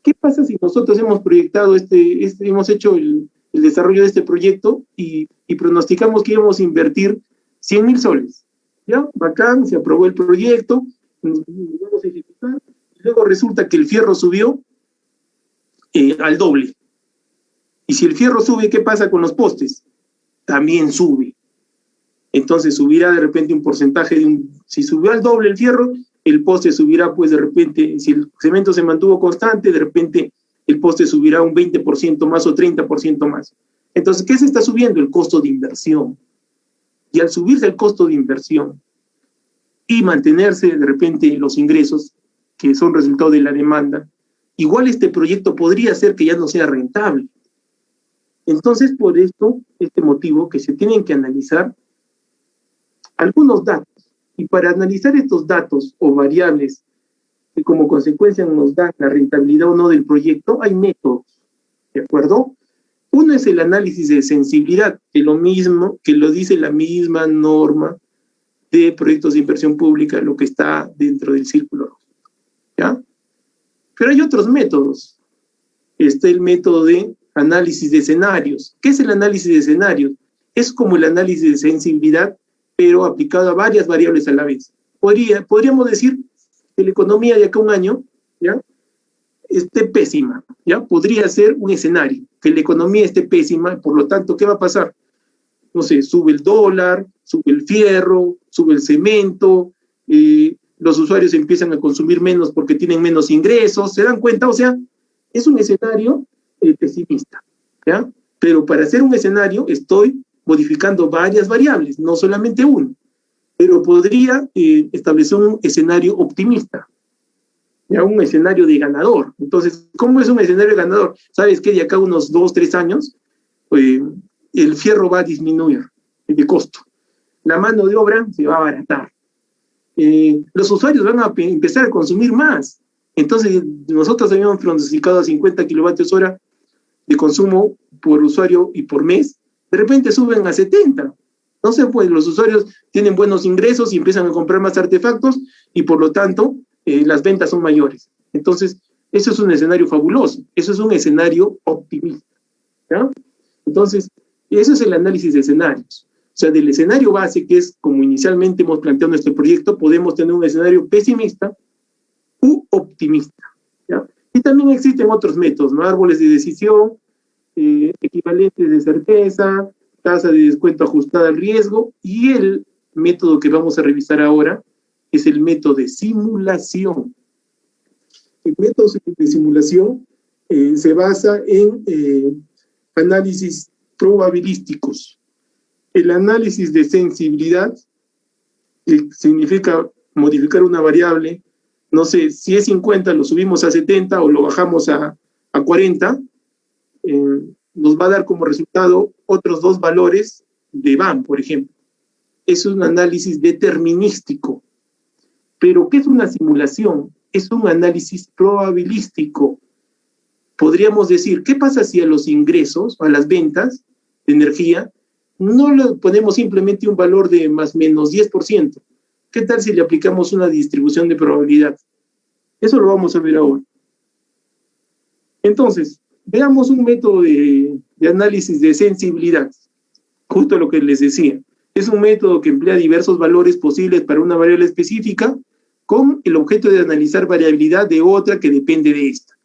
¿Qué pasa si nosotros hemos proyectado hemos hecho el desarrollo de este proyecto y pronosticamos que íbamos a invertir 100,000 soles? ¿Ya? Bacán, se aprobó el proyecto, nos vamos a ejecutar, y luego resulta que el fierro subió al doble. Y si el fierro sube, ¿qué pasa con los postes? También sube. Entonces subirá de repente un porcentaje si subió al doble el fierro, el poste subirá, pues de repente, si el cemento se mantuvo constante, de repente el poste subirá un 20% más o 30% más. Entonces, ¿qué se está subiendo? El costo de inversión. Y al subirse el costo de inversión y mantenerse de repente los ingresos, que son resultado de la demanda, igual este proyecto podría ser que ya no sea rentable. Entonces, por este motivo, que se tienen que analizar algunos datos. Y para analizar estos datos o variables que como consecuencia nos dan la rentabilidad o no del proyecto, hay métodos, ¿de acuerdo? Uno es el análisis de sensibilidad, que lo dice la misma norma de proyectos de inversión pública, lo que está dentro del círculo rojo, ¿ya? Pero hay otros métodos. Está el método de análisis de escenarios. ¿Qué es el análisis de escenarios? Es como el análisis de sensibilidad, pero aplicado a varias variables a la vez. Podríamos decir que la economía de acá a un año, ¿ya?, esté pésima, ¿ya? Podría ser un escenario, que la economía esté pésima, por lo tanto, ¿qué va a pasar? No sé, sube el dólar, sube el fierro, sube el cemento, los usuarios empiezan a consumir menos porque tienen menos ingresos, ¿se dan cuenta? O sea, es un escenario pesimista, ¿ya? Pero para hacer un escenario estoy modificando varias variables, no solamente una, pero podría establecer un escenario optimista, ya, un escenario de ganador. Entonces, ¿cómo es un escenario de ganador? ¿Sabes qué? De acá a unos 2, 3 años, el fierro va a disminuir de costo, la mano de obra se va a abaratar, los usuarios van a empezar a consumir más. Entonces, nosotros habíamos pronosticado a 50 kilovatios hora de consumo por usuario y por mes, de repente suben a 70. No sé, pues los usuarios tienen buenos ingresos y empiezan a comprar más artefactos y por lo tanto las ventas son mayores. Entonces, eso es un escenario fabuloso, eso es un escenario optimista, ¿ya? Entonces, eso es el análisis de escenarios. O sea, del escenario base, que es como inicialmente hemos planteado nuestro proyecto, podemos tener un escenario pesimista u optimista, ¿ya? Y también existen otros métodos, ¿no? Árboles de decisión, equivalentes de certeza, tasa de descuento ajustada al riesgo, y el método que vamos a revisar ahora es el método de simulación. El método de simulación se basa en análisis probabilísticos. El análisis de sensibilidad significa modificar una variable, no sé, si es 50 lo subimos a 70 o lo bajamos a 40, nos va a dar como resultado otros dos valores de BAM, por ejemplo. Es un análisis determinístico. Pero, ¿qué es una simulación? Es un análisis probabilístico. Podríamos decir, ¿qué pasa si a los ingresos, a las ventas de energía, no le ponemos simplemente un valor de más o menos 10%? ¿Qué tal si le aplicamos una distribución de probabilidad? Eso lo vamos a ver ahora. Entonces, veamos un método de análisis de sensibilidad. Justo lo que les decía. Es un método que emplea diversos valores posibles para una variable específica con el objeto de analizar variabilidad de otra que depende de esta.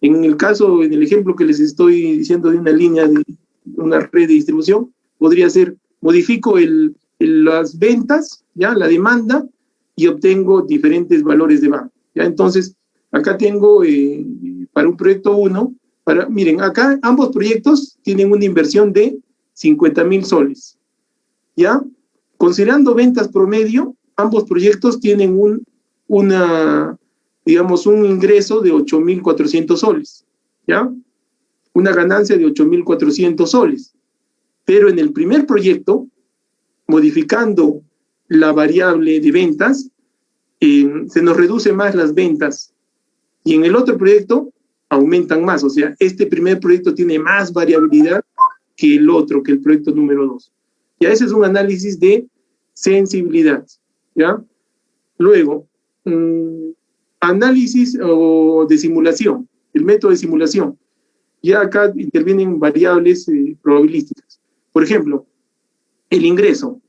En el ejemplo que les estoy diciendo de una línea de una red de distribución, podría ser, modifico las ventas, ¿ya? La demanda, y obtengo diferentes valores de BAM, ¿ya? Entonces, acá tengo para un proyecto 1, miren, acá ambos proyectos tienen una inversión de 50,000 soles, ¿ya? Considerando ventas promedio, ambos proyectos tienen un ingreso de 8,400 soles, ¿ya? Una ganancia de 8,400 soles. Pero en el primer proyecto, modificando la variable de ventas, se nos reduce más las ventas. Y en el otro proyecto, aumentan más. O sea, este primer proyecto tiene más variabilidad que el otro, que el proyecto número 2. Ya ese es un análisis de sensibilidad, ¿ya? Luego, análisis de simulación, el método de simulación. Ya acá intervienen variables probabilísticas. Por ejemplo, el ingreso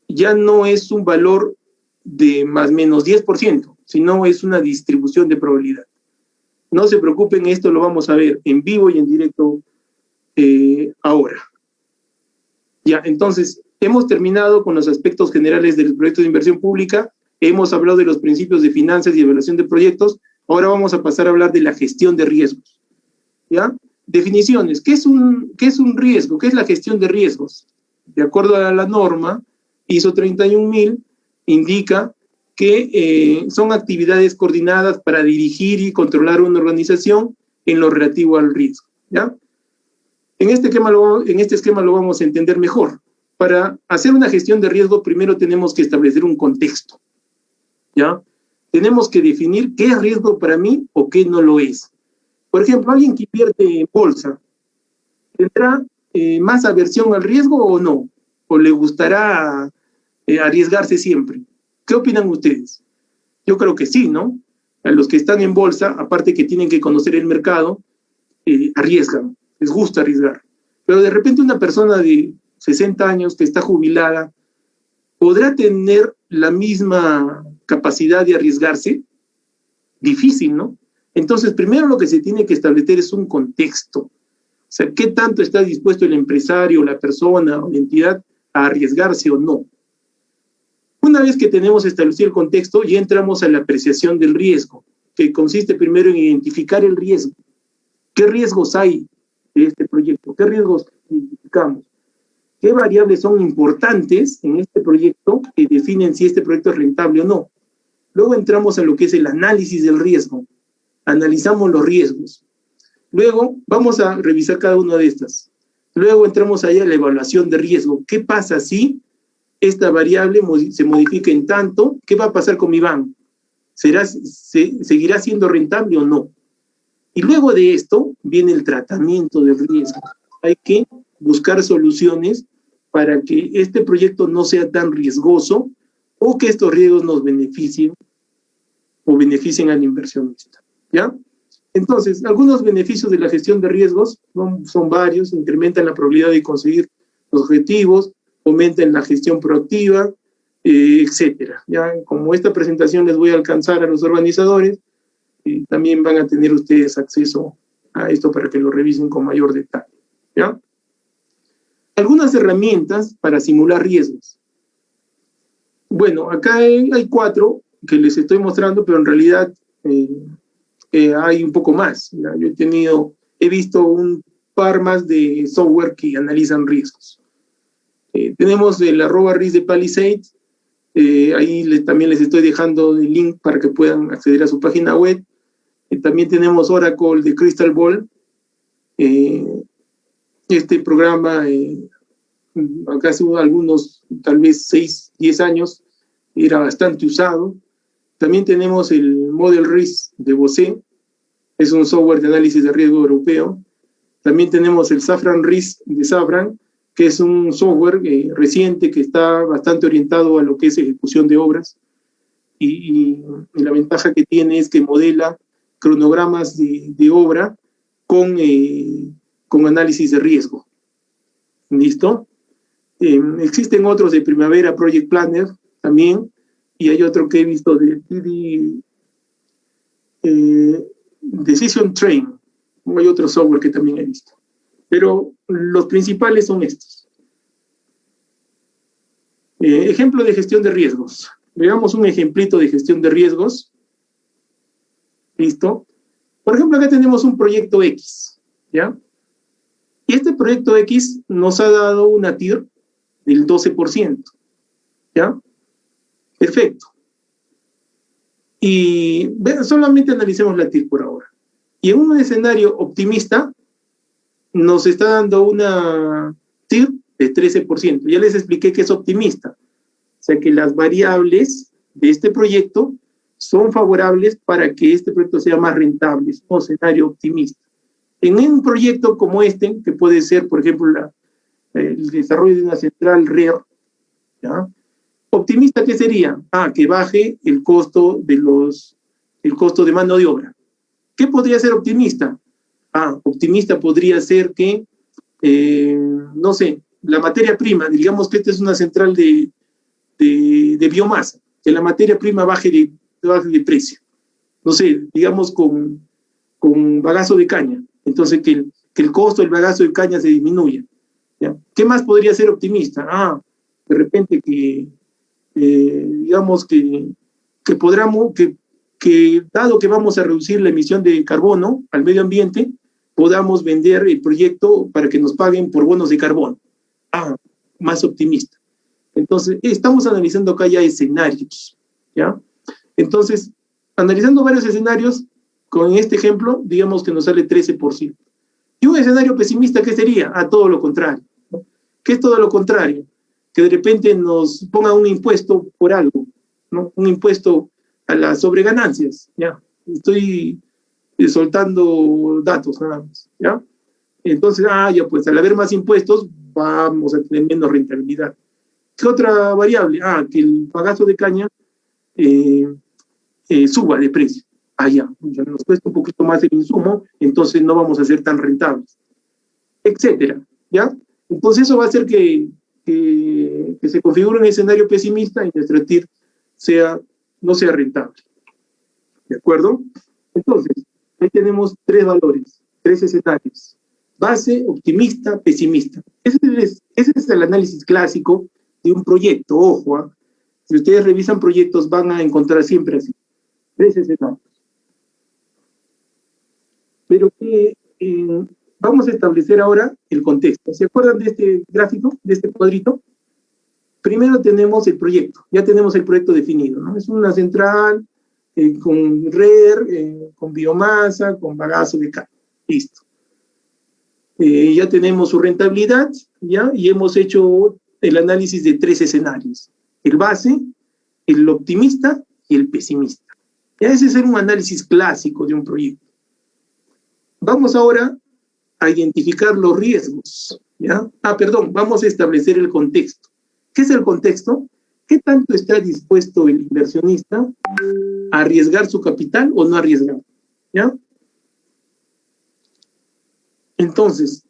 ya no es un valor de más o menos 10%, sino es una distribución de probabilidad. No se preocupen, esto lo vamos a ver en vivo y en directo ahora. Ya, entonces, hemos terminado con los aspectos generales del proyecto de inversión pública, hemos hablado de los principios de finanzas y evaluación de proyectos, ahora vamos a pasar a hablar de la gestión de riesgos. ¿Ya? Definiciones. ¿Qué es un riesgo? ¿Qué es la gestión de riesgos? De acuerdo a la norma ISO 31000, indica que son actividades coordinadas para dirigir y controlar una organización en lo relativo al riesgo, ¿ya? En este esquema lo vamos a entender mejor. Para hacer una gestión de riesgo, primero tenemos que establecer un contexto, ¿ya? Tenemos que definir qué es riesgo para mí o qué no lo es. Por ejemplo, alguien que invierte en bolsa, ¿tendrá más aversión al riesgo o no? ¿O le gustará arriesgarse siempre? ¿Qué opinan ustedes? Yo creo que sí, ¿no? A los que están en bolsa, aparte que tienen que conocer el mercado, arriesgan, les gusta arriesgar. Pero de repente una persona de 60 años que está jubilada, ¿podrá tener la misma capacidad de arriesgarse? Difícil, ¿no? Entonces, primero lo que se tiene que establecer es un contexto. O sea, ¿qué tanto está dispuesto el empresario, la persona o la entidad a arriesgarse o no? Una vez que tenemos establecido el contexto, ya entramos a la apreciación del riesgo, que consiste primero en identificar el riesgo. ¿Qué riesgos hay de este proyecto? ¿Qué riesgos identificamos? ¿Qué variables son importantes en este proyecto que definen si este proyecto es rentable o no? Luego entramos a lo que es el análisis del riesgo. Analizamos los riesgos. Luego vamos a revisar cada una de estas. Luego entramos allá a la evaluación de riesgo. ¿Qué pasa si esta variable se modifica en tanto? ¿Qué va a pasar con mi BAM? ¿Seguirá siendo rentable o no? Y luego de esto viene el tratamiento de riesgos. Hay que buscar soluciones para que este proyecto no sea tan riesgoso o que estos riesgos nos beneficien o beneficien al inversionista, ¿ya? Entonces, algunos beneficios de la gestión de riesgos son varios: incrementan la probabilidad de conseguir los objetivos, aumentan la gestión proactiva, etcétera. Ya, como esta presentación les voy a alcanzar a los organizadores, también van a tener ustedes acceso a esto para que lo revisen con mayor detalle, ¿ya? Algunas herramientas para simular riesgos. Bueno, acá hay 4 que les estoy mostrando, pero en realidad hay un poco más, ¿ya? Yo he visto un par más de software que analizan riesgos. Tenemos el @risk de Palisade. Ahí también les estoy dejando el link para que puedan acceder a su página web. También tenemos Oracle de Crystal Ball. Este programa, acá hace algunos, tal vez 6, 10 años, era bastante usado. También tenemos el Model Risk de Bose, es un software de análisis de riesgo europeo. También tenemos el Safran Risk de Safran, que es un software reciente que está bastante orientado a lo que es ejecución de obras. Y la ventaja que tiene es que modela cronogramas de obra con análisis de riesgo. ¿Listo? Existen otros de Primavera Project Planner también, y hay otro que he visto de Decision Train. Hay otro software que también he visto. Pero los principales son estos. Ejemplo de gestión de riesgos. Veamos un ejemplito de gestión de riesgos. ¿Listo? Por ejemplo, acá tenemos un proyecto X, ¿ya? Y este proyecto X nos ha dado una TIR del 12%, ¿ya? Perfecto. Y solamente analicemos la TIR por ahora. Y en un escenario optimista, nos está dando una TIR de 13%. Ya les expliqué que es optimista. O sea que las variables de este proyecto son favorables para que este proyecto sea más rentable. Es un escenario optimista. En un proyecto como este, que puede ser, por ejemplo, el desarrollo de una central RER, ¿ya? Optimista, ¿qué sería? Que baje el costo de mano de obra. ¿Qué podría ser optimista? Optimista podría ser que, no sé, la materia prima, digamos que esta es una central de biomasa, que la materia prima baje de precio. No sé, digamos con bagazo de caña. Entonces, que el costo del bagazo de caña se disminuya, ¿ya? ¿Qué más podría ser optimista? De repente digamos que dado que vamos a reducir la emisión de carbono al medio ambiente, podamos vender el proyecto para que nos paguen por bonos de carbono. Más optimista. Entonces, estamos analizando acá ya escenarios, ¿ya? Entonces, analizando varios escenarios, con este ejemplo, digamos que nos sale 13%. Y un escenario pesimista, ¿qué sería? Todo lo contrario, ¿no? ¿Qué es todo lo contrario? Que de repente nos pongan un impuesto por algo, ¿no? Un impuesto a las sobreganancias, ¿ya? Estoy soltando datos nada más, ¿ya? Entonces, ya pues al haber más impuestos, vamos a tener menos rentabilidad. ¿Qué otra variable? Que el bagazo de caña suba de precio. Ya nos cuesta un poquito más el insumo, entonces no vamos a ser tan rentables, etcétera, ¿ya? Entonces eso va a hacer que se configure un escenario pesimista y nuestra TIR no sea rentable. ¿De acuerdo? Entonces, ahí tenemos 3 valores, 3 escenarios: base, optimista, pesimista. Ese es el análisis clásico de un proyecto. Ojo, si ustedes revisan proyectos van a encontrar siempre así, 3 escenarios. Pero vamos a establecer ahora el contexto. ¿Se acuerdan de este gráfico, de este cuadrito? Primero tenemos el proyecto, ya tenemos el proyecto definido, ¿no? Es una central con RER, con biomasa, con bagazo de caña. Listo. Ya tenemos su rentabilidad, ¿ya? Y hemos hecho el análisis de 3 escenarios: el base, el optimista y el pesimista. Ya ese es un análisis clásico de un proyecto. vamos ahora a identificar los riesgos, ¿ya? Vamos a establecer el contexto. ¿Qué es el contexto? ¿Qué tanto está dispuesto el inversionista a arriesgar su capital o no arriesgar? ¿Ya? Entonces,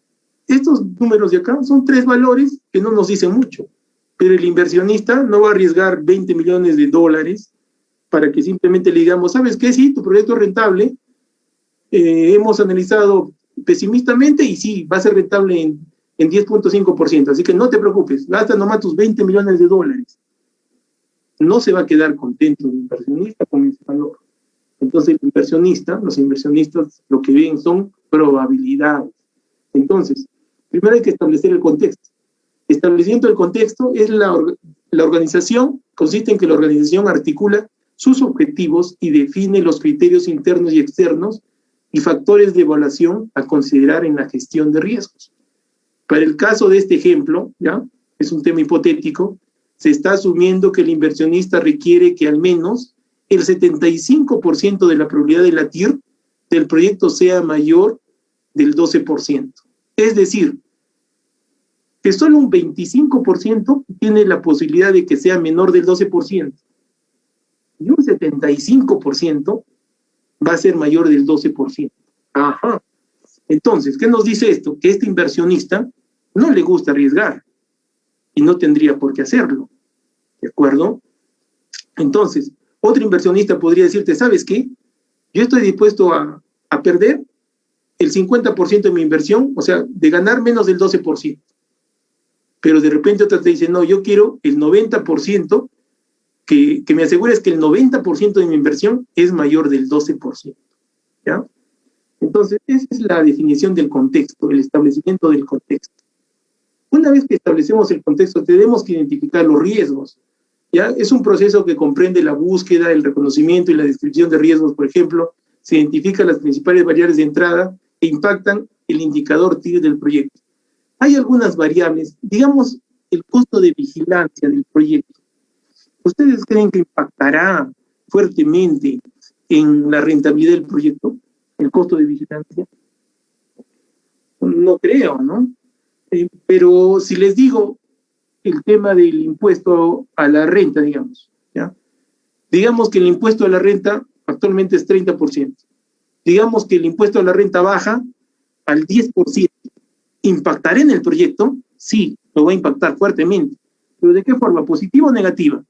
estos números de acá son 3 valores que no nos dicen mucho, pero el inversionista no va a arriesgar 20 millones de dólares para que simplemente le digamos, ¿sabes qué? Sí, tu proyecto es rentable, hemos analizado pesimistamente y sí, va a ser rentable en 10.5%, así que no te preocupes, gasta nomás tus 20 millones de dólares. No se va a quedar contento el inversionista con ese valor. Entonces los inversionistas lo que ven son probabilidades. Entonces, primero hay que establecer el contexto. Estableciendo el contexto, es la organización, consiste en que la organización articula sus objetivos y define los criterios internos y externos y factores de evaluación a considerar en la gestión de riesgos. Para el caso de este ejemplo, ¿ya? Es un tema hipotético, se está asumiendo que el inversionista requiere que al menos el 75% de la probabilidad de la TIR del proyecto sea mayor del 12%. Es decir, que solo un 25% tiene la posibilidad de que sea menor del 12%. Y un 75% va a ser mayor del 12%. Ajá. Entonces, ¿qué nos dice esto? Que este inversionista no le gusta arriesgar y no tendría por qué hacerlo. ¿De acuerdo? Entonces, otro inversionista podría decirte, ¿sabes qué? Yo estoy dispuesto a perder el 50% de mi inversión, o sea, de ganar menos del 12%. Pero de repente otros te dicen, no, yo quiero el 90%, que me asegures que el 90% de mi inversión es mayor del 12%. ¿Ya? Entonces, esa es la definición del contexto, el establecimiento del contexto. Una vez que establecemos el contexto, tenemos que identificar los riesgos. ¿Ya? Es un proceso que comprende la búsqueda, el reconocimiento y la descripción de riesgos. Por ejemplo, se identifican las principales variables de entrada que impactan el indicador TIR del proyecto. Hay algunas variables, digamos, el costo de vigilancia del proyecto. ¿Ustedes creen que impactará fuertemente en la rentabilidad del proyecto, el costo de vigilancia? No creo, ¿no? Pero si les digo el tema del impuesto a la renta, digamos, ¿ya? Digamos que el impuesto a la renta actualmente es 30%. Digamos que el impuesto a la renta baja al 10%. ¿Impactará en el proyecto? Sí, lo va a impactar fuertemente. ¿Pero de qué forma? ¿Positiva o negativa?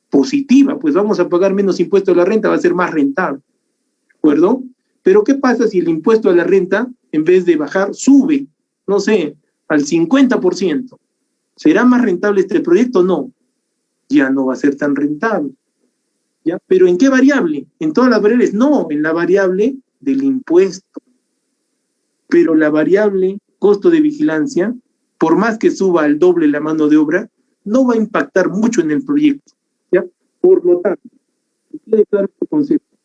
Positiva, pues vamos a pagar menos impuesto a la renta, va a ser más rentable. ¿De acuerdo? Pero ¿qué pasa si el impuesto a la renta, en vez de bajar, sube, no sé, al 50%? ¿Será más rentable este proyecto? No. Ya no va a ser tan rentable. ¿Ya? ¿Pero en qué variable? ¿En todas las variables? No, en la variable del impuesto. Pero la variable costo de vigilancia, por más que suba al doble la mano de obra, no va a impactar mucho en el proyecto. ¿Ya? Por lo tanto, quede claro este concepto.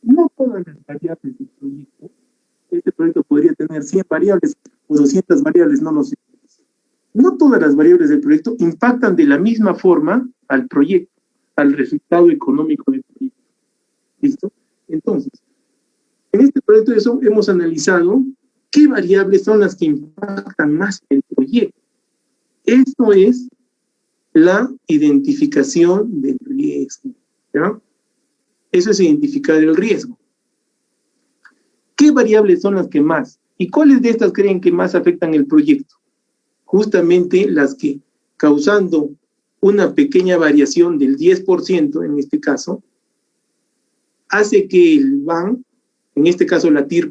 No todas las variables del proyecto, este proyecto podría tener 100 variables o 200 variables, no lo sé. No todas las variables del proyecto impactan de la misma forma al proyecto, al resultado económico del proyecto. ¿Listo? Entonces, en este proyecto hemos analizado qué variables son las que impactan más el proyecto. Esto es la identificación del riesgo. ¿Ya? Eso es identificar el riesgo. ¿Qué variables son las que más? ¿Y cuáles de estas creen que más afectan el proyecto? Justamente las que, causando una pequeña variación del 10%, en este caso, hace que el BAN, en este caso la TIR,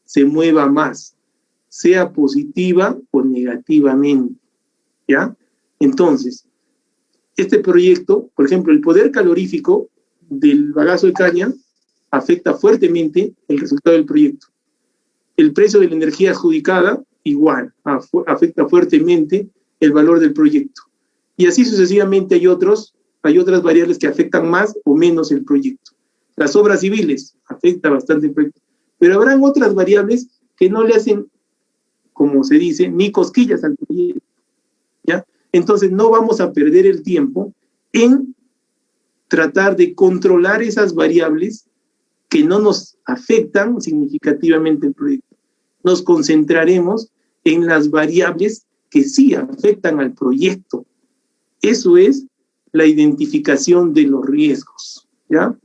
se mueva más, sea positiva o negativamente. ¿Ya? Entonces, este proyecto, por ejemplo, el poder calorífico del bagazo de caña afecta fuertemente el resultado del proyecto. El precio de la energía adjudicada, igual, afecta fuertemente el valor del proyecto. Y así sucesivamente hay otras variables que afectan más o menos el proyecto. Las obras civiles afecta bastante el proyecto. Pero habrán otras variables que no le hacen, como se dice, ni cosquillas al proyecto. ¿Ya? Entonces no vamos a perder el tiempo en tratar de controlar esas variables que no nos afectan significativamente el proyecto. Nos concentraremos en las variables que sí afectan al proyecto. Eso es la identificación de los riesgos, ¿ya?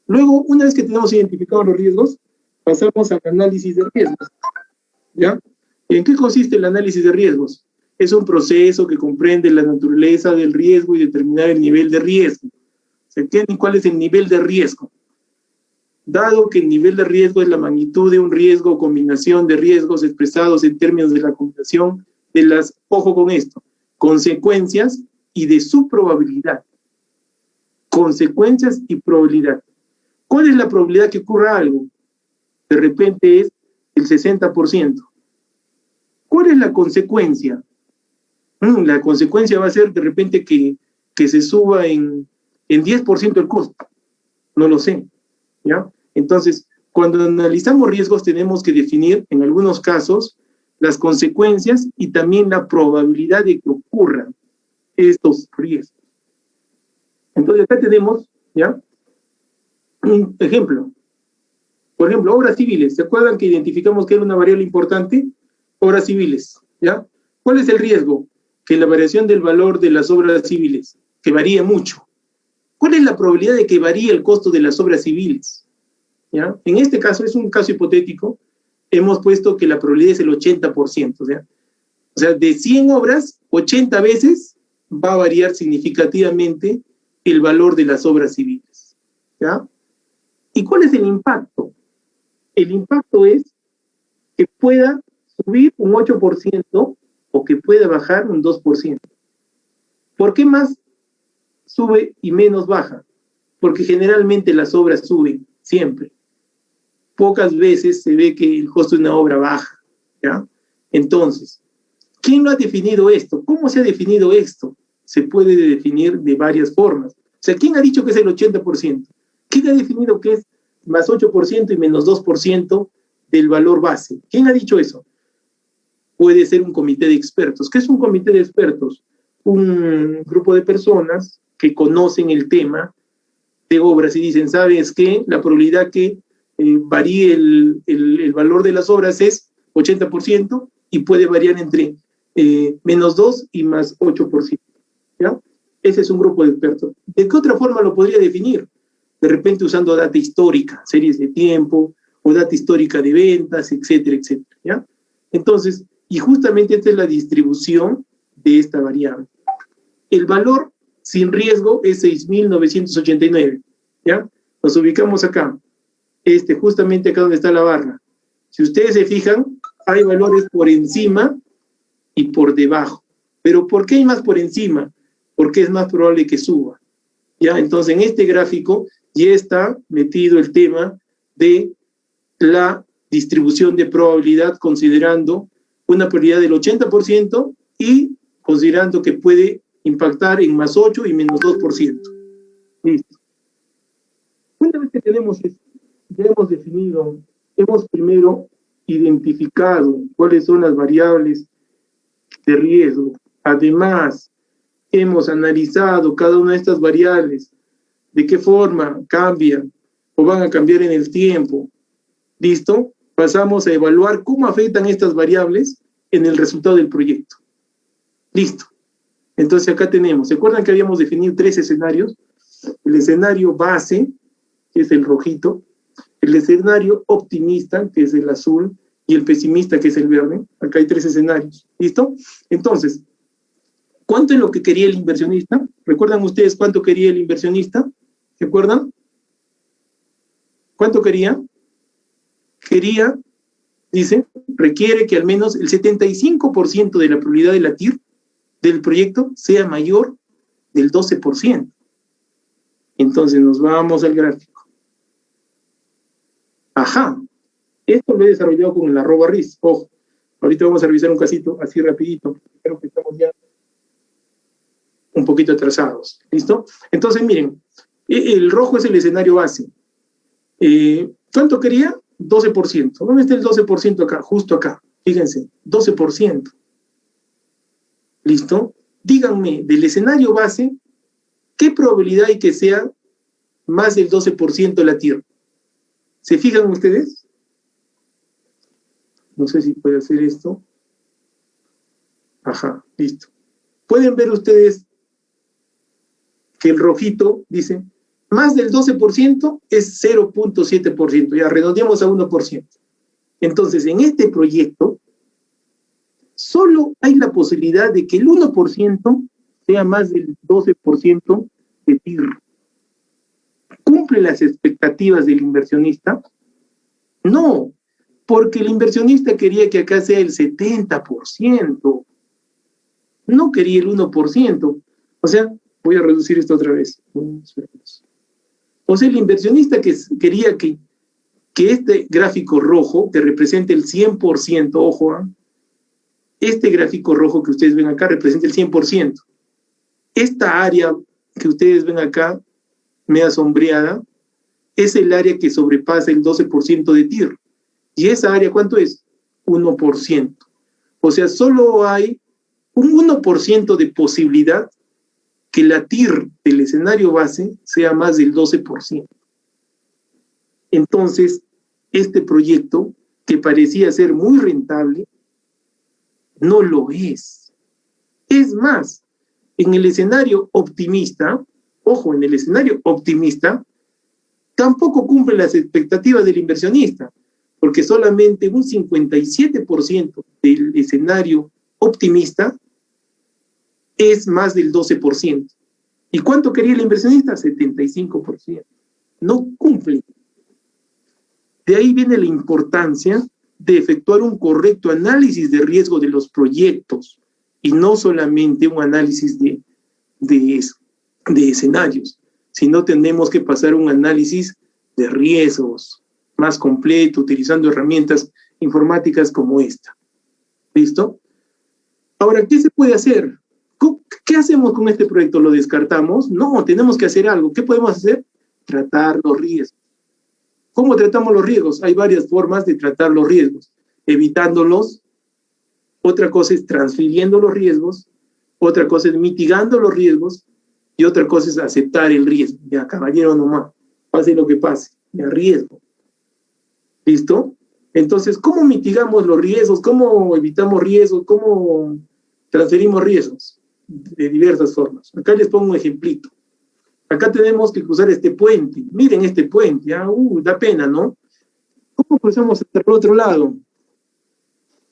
Luego, una vez que tenemos identificados los riesgos, pasamos al análisis de riesgos, ¿ya? ¿En qué consiste el análisis de riesgos? Es un proceso que comprende la naturaleza del riesgo y determinar el nivel de riesgo. ¿Se entiende cuál es el nivel de riesgo? Dado que el nivel de riesgo es la magnitud de un riesgo o combinación de riesgos expresados en términos de la combinación de las, ojo con esto, consecuencias y de su probabilidad. Consecuencias y probabilidad. ¿Cuál es la probabilidad que ocurra algo? De repente es el 60%. ¿Cuál es la consecuencia? La consecuencia va a ser de repente que se suba en 10% el costo. No lo sé, ¿ya? Entonces, cuando analizamos riesgos tenemos que definir, en algunos casos, las consecuencias y también la probabilidad de que ocurran estos riesgos. Entonces, acá tenemos, ¿ya? Un ejemplo. Por ejemplo, obras civiles. ¿Se acuerdan que identificamos que era una variable importante? Obras civiles, ¿ya? ¿Cuál es el riesgo? Que la variación del valor de las obras civiles, que varía mucho. ¿Cuál es la probabilidad de que varíe el costo de las obras civiles? ¿Ya? En este caso, es un caso hipotético, hemos puesto que la probabilidad es el 80%, o sea, de 100 obras, 80 veces va a variar significativamente el valor de las obras civiles, ¿ya? ¿Y cuál es el impacto? El impacto es que pueda subir un 8% o que pueda bajar un 2%. ¿Por qué más sube y menos baja? Porque generalmente las obras suben, siempre. Pocas veces se ve que el costo de una obra baja, ¿ya? Entonces, ¿quién lo ha definido esto? ¿Cómo se ha definido esto? Se puede definir de varias formas. O sea, ¿quién ha dicho que es el 80%? ¿Quién ha definido que es más 8% y menos 2% del valor base? ¿Quién ha dicho eso? Puede ser un comité de expertos. ¿Qué es un comité de expertos? Un grupo de personas que conocen el tema de obras y dicen, ¿sabes qué? La probabilidad que varíe el valor de las obras es 80% y puede variar entre menos 2 y más 8%, ¿ya? Ese es un grupo de expertos. ¿De qué otra forma lo podría definir? De repente usando data histórica, series de tiempo, o data histórica de ventas, etcétera, etcétera, ¿ya? Entonces, y justamente esta es la distribución de esta variable. El valor sin riesgo es 6.989, ¿ya? Nos ubicamos acá. Justamente acá donde está la barra. Si ustedes se fijan, hay valores por encima y por debajo. ¿Pero por qué hay más por encima? Porque es más probable que suba, ¿ya? Entonces, en este gráfico ya está metido el tema de la distribución de probabilidad considerando una probabilidad del 80% y considerando que puede impactar en más 8 y menos 2%. Listo. Una vez que tenemos esto, ya hemos definido, hemos primero identificado cuáles son las variables de riesgo. Además, hemos analizado cada una de estas variables, de qué forma cambian o van a cambiar en el tiempo. ¿Listo? Pasamos a evaluar cómo afectan estas variables en el resultado del proyecto. Listo. Entonces acá tenemos, ¿se acuerdan que habíamos definido 3 escenarios? El escenario base, que es el rojito, el escenario optimista, que es el azul, y el pesimista, que es el verde. Acá hay 3 escenarios. ¿Listo? Entonces, ¿cuánto es lo que quería el inversionista? ¿Recuerdan ustedes cuánto quería el inversionista? ¿Se acuerdan? ¿Cuánto quería? Quería, dice, requiere que al menos el 75% de la probabilidad de la TIR del proyecto sea mayor del 12%. Entonces nos vamos al gráfico. Ajá, esto lo he desarrollado con el @RIS. Ojo, ahorita vamos a revisar un casito así rapidito. Creo que estamos ya un poquito atrasados. ¿Listo? Entonces, miren, el rojo es el escenario base. ¿Cuánto quería? 12%. ¿Dónde está el 12% acá? Justo acá. Fíjense, 12%. ¿Listo? Díganme, del escenario base, ¿qué probabilidad hay que sea más del 12% la TIR? ¿Se fijan ustedes? No sé si puede hacer esto. Ajá, listo. Pueden ver ustedes que el rojito dice, más del 12% es 0.7%, ya redondeamos a 1%. Entonces, en este proyecto, solo hay la posibilidad de que el 1% sea más del 12% de TIR. ¿Cumple las expectativas del inversionista? No, porque el inversionista quería que acá sea el 70%, no quería el 1%. O sea, voy a reducir esto otra vez. O sea, el inversionista quería que este gráfico rojo, que represente el 100%, ojo, este gráfico rojo que ustedes ven acá representa el 100%. Esta área que ustedes ven acá, media sombreada, es el área que sobrepasa el 12% de TIR. ¿Y esa área cuánto es? 1%. O sea, solo hay un 1% de posibilidad que la TIR del escenario base sea más del 12%. Entonces, este proyecto, que parecía ser muy rentable, no lo es. Es más, en el escenario optimista, ojo, en el escenario optimista, tampoco cumple las expectativas del inversionista, porque solamente un 57% del escenario optimista es más del 12%. ¿Y cuánto quería el inversionista? 75%. No cumple. De ahí viene la importancia de efectuar un correcto análisis de riesgo de los proyectos y no solamente un análisis de escenarios, sino tenemos que pasar un análisis de riesgos más completo, utilizando herramientas informáticas como esta. ¿Listo? Ahora, ¿qué se puede hacer? ¿Qué hacemos con este proyecto? ¿Lo descartamos? No, tenemos que hacer algo. ¿Qué podemos hacer? Tratar los riesgos. ¿Cómo tratamos los riesgos? Hay varias formas de tratar los riesgos. Evitándolos, otra cosa es transfiriendo los riesgos, otra cosa es mitigando los riesgos, y otra cosa es aceptar el riesgo. Ya, caballero nomás, pase lo que pase, ya riesgo. ¿Listo? Entonces, ¿cómo mitigamos los riesgos? ¿Cómo evitamos riesgos? ¿Cómo transferimos riesgos? De diversas formas. Acá les pongo un ejemplito. Acá tenemos que cruzar este puente. Miren este puente, ¿ah? Da pena, ¿no? ¿Cómo cruzamos hasta el otro lado?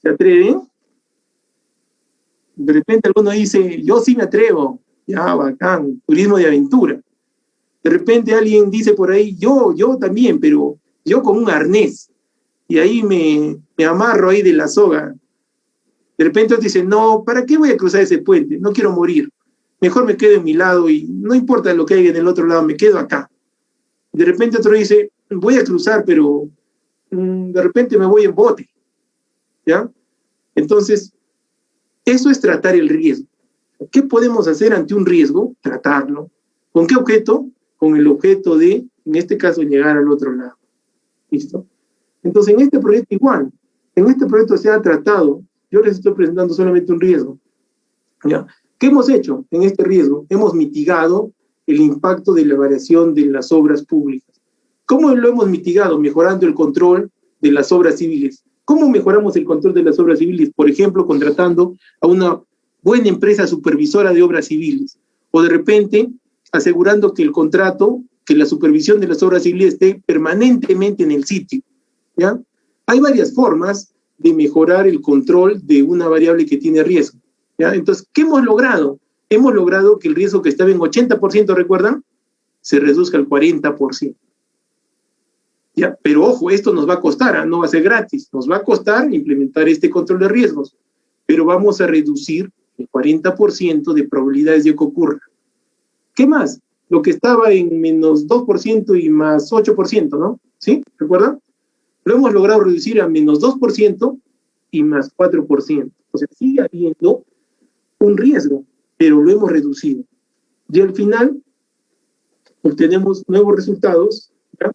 ¿Se atreven? De repente alguno dice, yo sí me atrevo. Ya, bacán, turismo de aventura. De repente alguien dice por ahí, yo también, pero yo con un arnés. Y ahí me amarro ahí de la soga. De repente otro dice, no, ¿para qué voy a cruzar ese puente? No quiero morir. Mejor me quedo en mi lado y no importa lo que haya en el otro lado, me quedo acá. De repente otro dice, voy a cruzar, pero de repente me voy en bote. ¿Ya? Entonces, eso es tratar el riesgo. ¿Qué podemos hacer ante un riesgo? Tratarlo. ¿Con qué objeto? Con el objeto de, en este caso, llegar al otro lado. ¿Listo? Entonces, en este proyecto igual. En este proyecto se ha tratado. Yo les estoy presentando solamente un riesgo. ¿Ya? ¿Qué hemos hecho en este riesgo? Hemos mitigado el impacto de la variación de las obras públicas. ¿Cómo lo hemos mitigado? Mejorando el control de las obras civiles. ¿Cómo mejoramos el control de las obras civiles? Por ejemplo, contratando a una buena empresa supervisora de obras civiles. O de repente, asegurando que el contrato, que la supervisión de las obras civiles esté permanentemente en el sitio. ¿Ya? Hay varias formas de mejorar el control de una variable que tiene riesgo. ¿Ya? Entonces, ¿qué hemos logrado? Hemos logrado que el riesgo que estaba en 80%, ¿recuerdan? Se reduzca al 40%. ¿Ya? Pero ojo, esto nos va a costar, no va a ser gratis. Nos va a costar implementar este control de riesgos, pero vamos a reducir el 40% de probabilidades de que ocurra. ¿Qué más? Lo que estaba en menos 2% y más 8%, ¿no? ¿Sí? ¿Recuerdan? Lo hemos logrado reducir a menos 2% y más 4%. O sea, sigue habiendo un riesgo, pero lo hemos reducido. Y al final obtenemos nuevos resultados, ¿ya?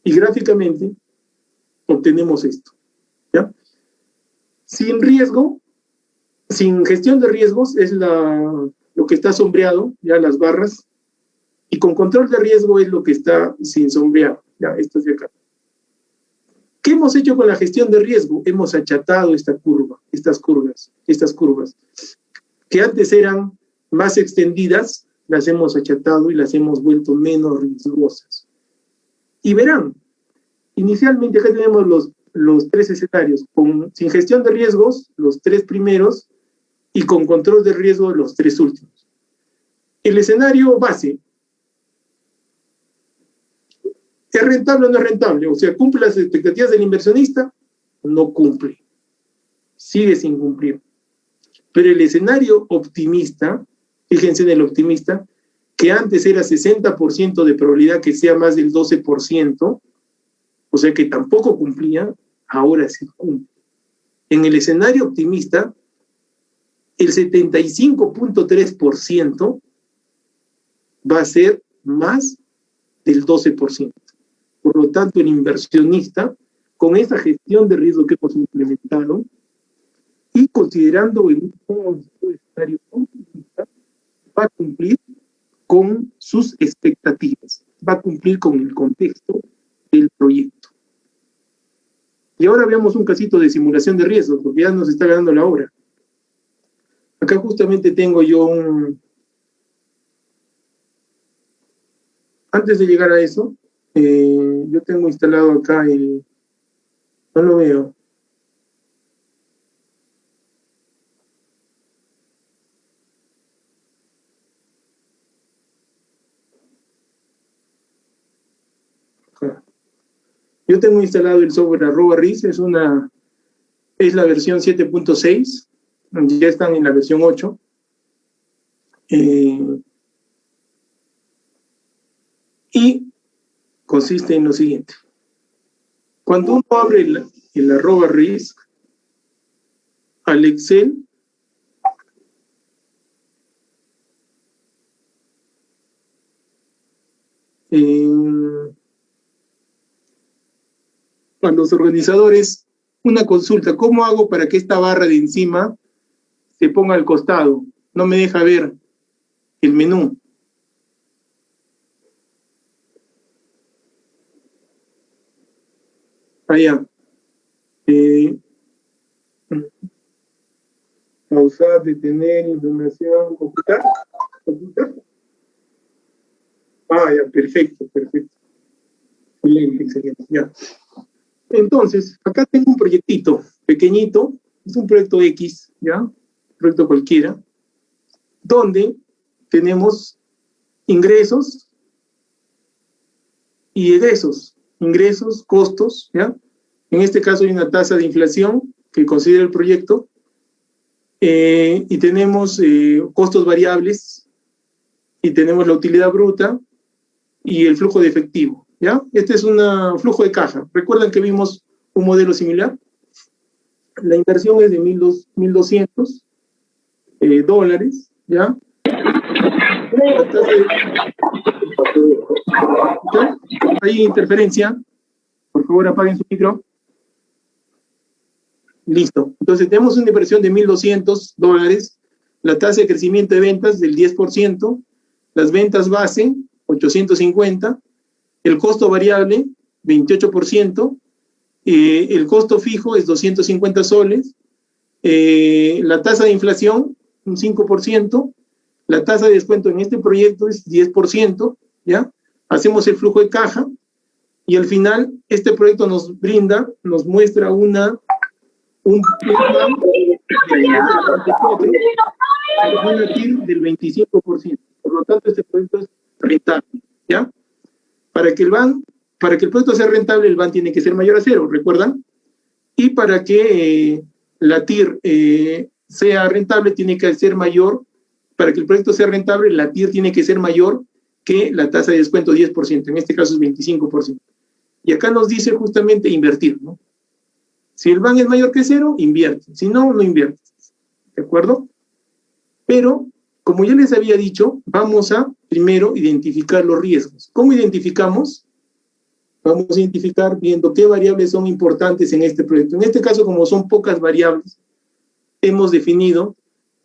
Y gráficamente obtenemos esto, ¿ya? Sin riesgo, sin gestión de riesgos es lo que está sombreado, ya las barras, y con control de riesgo es lo que está sin sombrear, ya, esto es de acá. ¿Qué hemos hecho con la gestión de riesgo? Hemos achatado estas curvas, que antes eran más extendidas, las hemos achatado y las hemos vuelto menos riesgosas. Y verán, inicialmente acá tenemos los tres escenarios, sin gestión de riesgos, los tres primeros, y con control de riesgo, los tres últimos. El escenario base, ¿es rentable o no es rentable? O sea, ¿cumple las expectativas del inversionista? No cumple. Sigue sin cumplir. Pero el escenario optimista, fíjense en el optimista, que antes era 60% de probabilidad que sea más del 12%, o sea que tampoco cumplía, ahora sí cumple. En el escenario optimista, el 75.3% va a ser más del 12%. Por lo tanto, el inversionista, con esa gestión de riesgo que hemos implementado, y considerando en un escenario optimista, va a cumplir con sus expectativas, va a cumplir con el contexto del proyecto. Y ahora veamos un casito de simulación de riesgo, porque ya nos está ganando la hora. Acá justamente tengo yo antes de llegar a eso, yo tengo instalado acá no lo veo. Yo tengo instalado el software @RIS, es la versión 7.6, ya están en la versión 8. Y consiste en lo siguiente. Cuando uno abre el @RIS al Excel, a los organizadores, una consulta: ¿cómo hago para que esta barra de encima se ponga al costado? No me deja ver el menú. Allá. Pausar, detener, información, computar. Ya, perfecto. Excelente, ya. Entonces, acá tengo un proyectito pequeñito, es un proyecto X, ¿ya? Un proyecto cualquiera, donde tenemos ingresos y egresos, ingresos, costos, ¿ya? En este caso hay una tasa de inflación que considera el proyecto, y tenemos costos variables, y tenemos la utilidad bruta y el flujo de efectivo, ¿ya? Este es un flujo de caja. ¿Recuerdan que vimos un modelo similar? La inversión es de $1,200, ¿ya? Hay interferencia. Por favor, apaguen su micro. Listo. Entonces, tenemos una inversión de $1,200, la tasa de crecimiento de ventas del 10%, las ventas base, 850, el costo variable, 28%, el costo fijo es 250 soles, la tasa de inflación, un 5%, la tasa de descuento en este proyecto es 10%, ¿ya? Hacemos el flujo de caja, y al final, este proyecto nos muestra un plan del 25%. Por lo tanto, este proyecto es rentable, ¿ya? Para que el proyecto sea rentable, el BAN tiene que ser mayor a 0, ¿recuerdan? Y para que la TIR sea rentable, tiene que ser mayor. Para que el proyecto sea rentable, la TIR tiene que ser mayor que la tasa de descuento 10%, en este caso es 25%. Y acá nos dice justamente invertir, ¿no? Si el BAN es mayor que 0, invierte. Si no, no invierte. ¿De acuerdo? Pero, como ya les había dicho, vamos a primero identificar los riesgos. ¿Cómo identificamos? Vamos a identificar viendo qué variables son importantes en este proyecto. En este caso, como son pocas variables, hemos definido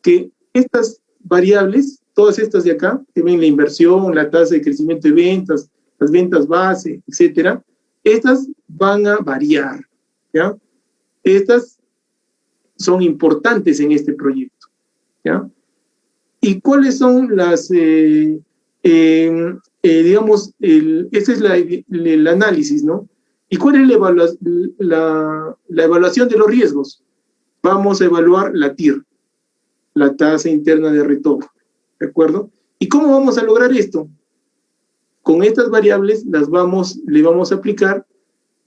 que estas variables, todas estas de acá, que ven la inversión, la tasa de crecimiento de ventas, las ventas base, etcétera, estas van a variar. ¿ya? Estas son importantes en este proyecto, ¿ya? ¿Y cuáles son las, digamos, ese es el análisis, ¿no? ¿Y cuál es la evaluación de los riesgos? Vamos a evaluar la TIR, la tasa interna de retorno, ¿de acuerdo? ¿Y cómo vamos a lograr esto? Con estas variables le vamos a aplicar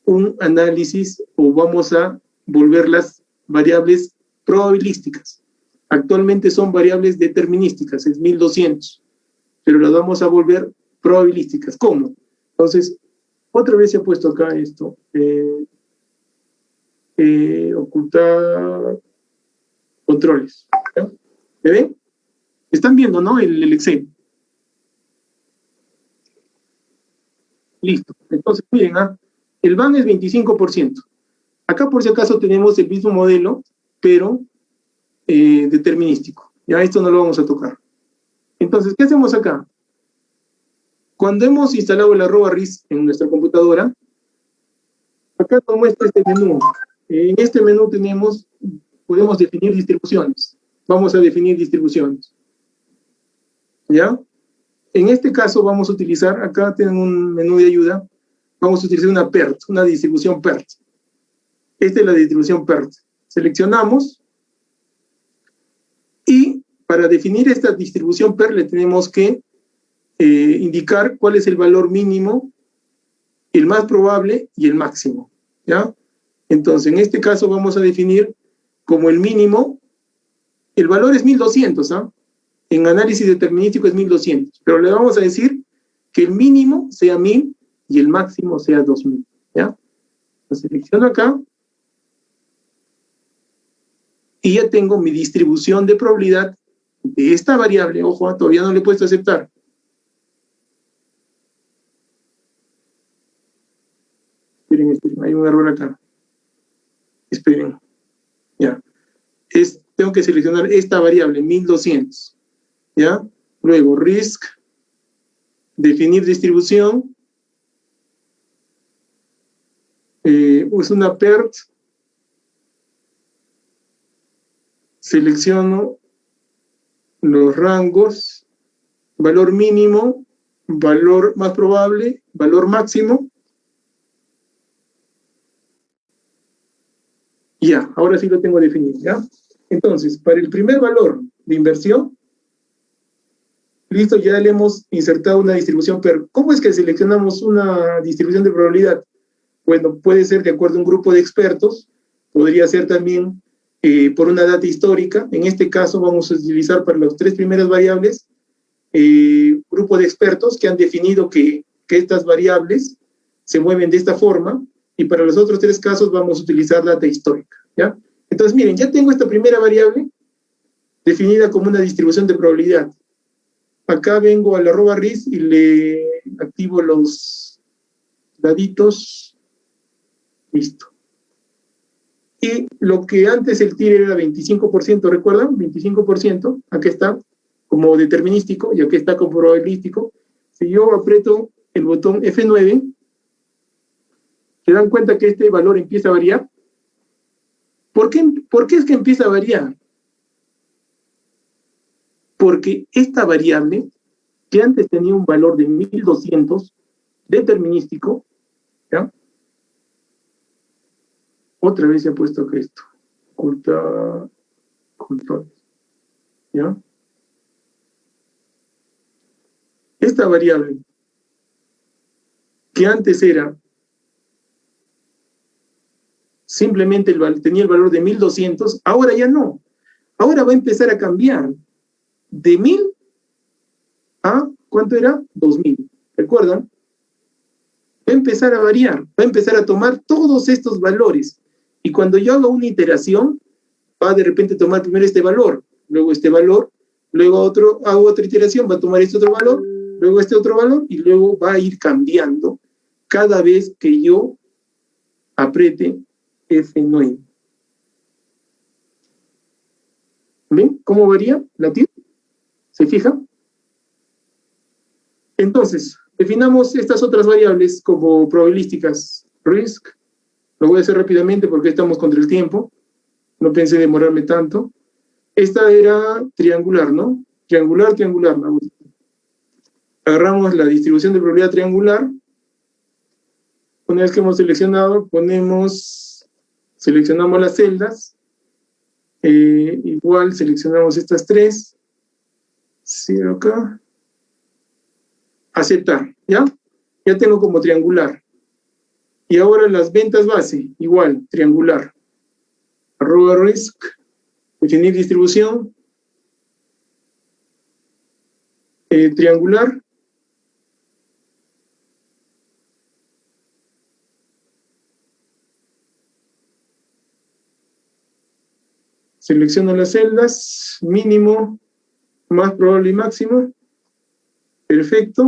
un análisis o vamos a volverlas variables probabilísticas. Actualmente son variables determinísticas, es 1200, pero las vamos a volver probabilísticas. ¿Cómo? Entonces, otra vez se ha puesto acá esto, ocultar controles. ¿Ya? ¿Me ven? Están viendo, ¿no? El Excel. Listo. Entonces, miren, el BAN es 25%. Acá, por si acaso, tenemos el mismo modelo, pero determinístico. Ya esto no lo vamos a tocar. Entonces, ¿qué hacemos acá? Cuando hemos instalado el @RIS en nuestra computadora, acá nos muestra este menú. En este menú podemos definir distribuciones. Vamos a definir distribuciones. ¿Ya? En este caso vamos a utilizar, acá tienen un menú de ayuda, vamos a utilizar una PERT, una distribución PERT. Esta es la distribución PERT. Seleccionamos y para definir esta distribución PERT le tenemos que indicar cuál es el valor mínimo, el más probable y el máximo. ¿Ya? Entonces, en este caso vamos a definir como el mínimo, el valor es 1200, ¿ah? En análisis determinístico es 1200, pero le vamos a decir que el mínimo sea 1000 y el máximo sea 2000, ¿ya? Lo selecciono acá y ya tengo mi distribución de probabilidad de esta variable. Ojo, todavía no le he puesto a aceptar. Esperen, hay un error acá. Esperen, ya. Tengo que seleccionar esta variable, 1200. ¿Ya? Luego, risk, definir distribución, es una PERT, selecciono los rangos, valor mínimo, valor más probable, valor máximo. Ya, ahora sí lo tengo definido, ¿ya? Entonces, para el primer valor de inversión, listo, ya le hemos insertado una distribución PERT. ¿Cómo es que seleccionamos una distribución de probabilidad? Bueno, puede ser de acuerdo a un grupo de expertos, podría ser también por una data histórica. En este caso vamos a utilizar para las 3 primeras variables grupo de expertos que han definido que estas variables se mueven de esta forma, y para los otros 3 casos vamos a utilizar data histórica, ¿ya? Entonces, miren, ya tengo esta primera variable definida como una distribución de probabilidad. Acá vengo al @RIS y le activo los daditos. Listo. Y lo que antes el TIR era 25%, ¿recuerdan? 25%, aquí está como determinístico y aquí está como probabilístico. Si yo aprieto el botón F9, ¿se dan cuenta que este valor empieza a variar? ¿Por qué es que empieza a variar? Porque esta variable, que antes tenía un valor de 1200, determinístico, ¿ya? Otra vez se ha puesto acá esto, ocultar controles, ¿ya? Esta variable, que antes era simplemente tenía el valor de 1200, ahora ya no. Ahora va a empezar a cambiar de 1000 a, ¿cuánto era? 2000. ¿Recuerdan? Va a empezar a variar, va a empezar a tomar todos estos valores. Y cuando yo haga una iteración, va de repente a tomar primero este valor, luego este valor, luego hago otra iteración, va a tomar este otro valor, luego este otro valor, y luego va a ir cambiando cada vez que yo apriete F9. ¿Ven cómo varía la TIR? ¿Se fijan? Entonces, definamos estas otras variables como probabilísticas. Risk, Lo voy a hacer rápidamente porque estamos contra el tiempo. No pensé demorarme tanto. Esta era triangular, ¿no? Triangular, triangular. Agarramos la distribución de probabilidad triangular. Una vez que hemos seleccionado, seleccionamos las celdas. Igual seleccionamos estas tres. Cierro acá. Aceptar, ¿ya? Ya tengo como triangular. Y ahora las ventas base, igual, triangular. @risk, definir distribución. Triangular. Selecciono las celdas, mínimo, más probable y máximo. Perfecto.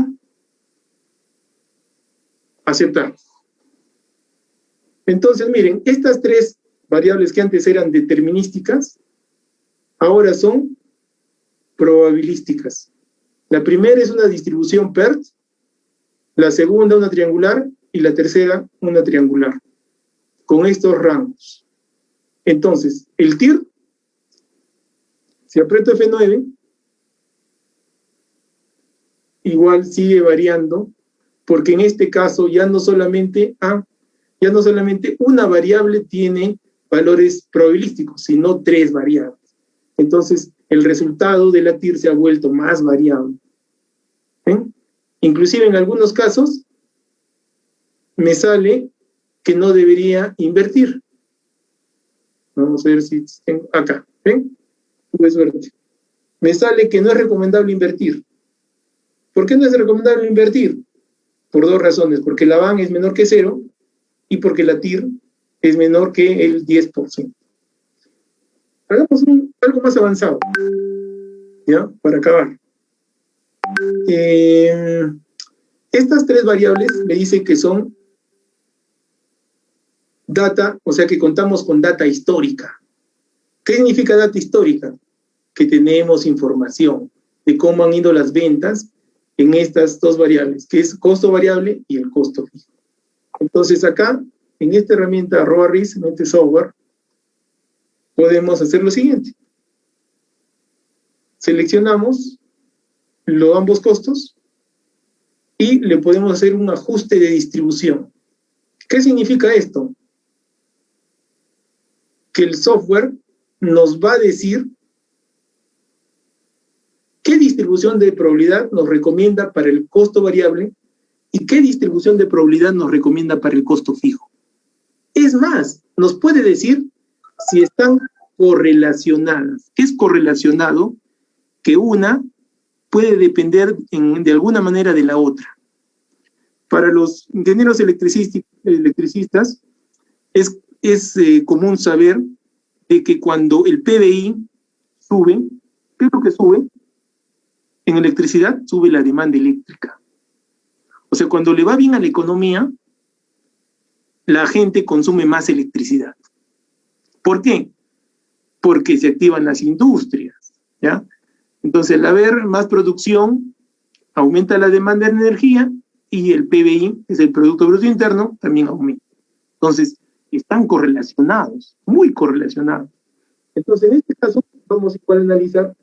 Aceptar. Entonces, miren, estas tres variables que antes eran determinísticas, ahora son probabilísticas. La primera es una distribución PERT, la segunda una triangular y la tercera una triangular, con estos rangos. Entonces, el TIR, si aprieto F9, igual sigue variando, porque en este caso ya no solamente una variable tiene valores probabilísticos, sino tres variables. Entonces, el resultado de la TIR se ha vuelto más variable. Inclusive en algunos casos, me sale que no debería invertir. Vamos a ver si tengo acá. ¿Ven? Tuve suerte. Me sale que no es recomendable invertir. ¿Por qué no es recomendable invertir? Por dos razones. Porque la VAN es menor que 0 y porque la TIR es menor que el 10%. Hagamos algo más avanzado, ¿ya? Para acabar. Estas tres variables me dicen que son data, o sea que contamos con data histórica. ¿Qué significa data histórica? Que tenemos información de cómo han ido las ventas en estas dos variables, que es costo variable y el costo fijo. Entonces acá, en esta herramienta @risk, en este software, podemos hacer lo siguiente. Seleccionamos ambos costos y le podemos hacer un ajuste de distribución. ¿Qué significa esto? Que el software nos va a decir qué distribución de probabilidad nos recomienda para el costo variable y qué distribución de probabilidad nos recomienda para el costo fijo. Es más, nos puede decir si están correlacionadas. ¿Qué es correlacionado? Que una puede depender de alguna manera de la otra. Para los ingenieros electricistas es común saber de que cuando el PBI sube, ¿qué es lo que sube? En electricidad sube la demanda eléctrica. O sea, cuando le va bien a la economía, la gente consume más electricidad. ¿Por qué? Porque se activan las industrias, ¿ya? Entonces, al haber más producción, aumenta la demanda de energía y el PBI, que es el Producto Bruto Interno, también aumenta. Entonces, están correlacionados, muy correlacionados. Entonces, en este caso, vamos igual a analizar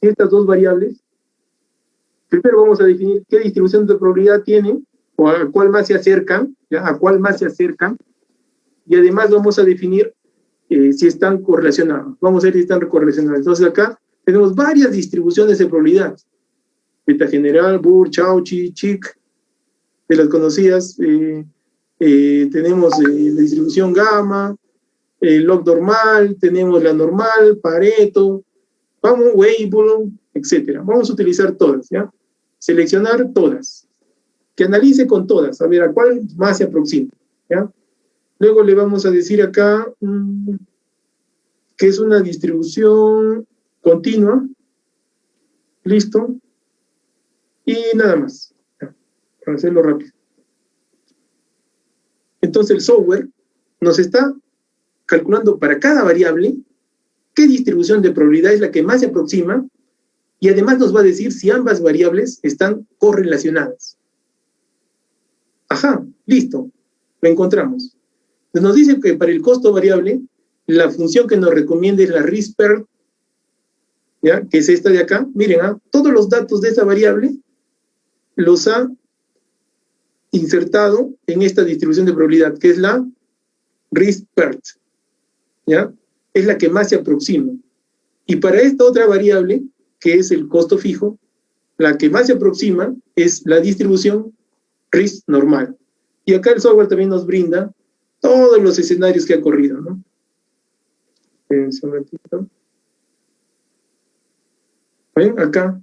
si estas dos variables, primero vamos a definir qué distribución de probabilidad tienen, o a cuál más se acercan, ¿ya? A cuál más se acercan, y además vamos a definir si están correlacionados. Vamos a ver si están correlacionados. Entonces acá tenemos varias distribuciones de probabilidad. Beta general, Burr, Chauchy, Chick, de las conocidas. Tenemos la distribución gamma, log normal, tenemos la normal, Pareto, vamos, Weibull, etc. Vamos a utilizar todas, ¿ya? Seleccionar todas. Que analice con todas, a ver a cuál más se aproxima, ¿ya? Luego le vamos a decir acá que es una distribución continua. Listo. Y nada más, ¿ya? Para hacerlo rápido. Entonces el software nos está calculando para cada variable qué distribución de probabilidad es la que más se aproxima y además nos va a decir si ambas variables están correlacionadas. Ajá, listo, lo encontramos. Nos dice que para el costo variable, la función que nos recomienda es la RISPER, ¿ya? Que es esta de acá. Miren, todos los datos de esa variable los ha insertado en esta distribución de probabilidad, que es la RISPERT, ¿ya? Es la que más se aproxima. Y para esta otra variable, que es el costo fijo, la que más se aproxima es la distribución RIS normal. Y acá el software también nos brinda todos los escenarios que ha corrido, ¿no? Espérense un ratito. ¿Ven? Acá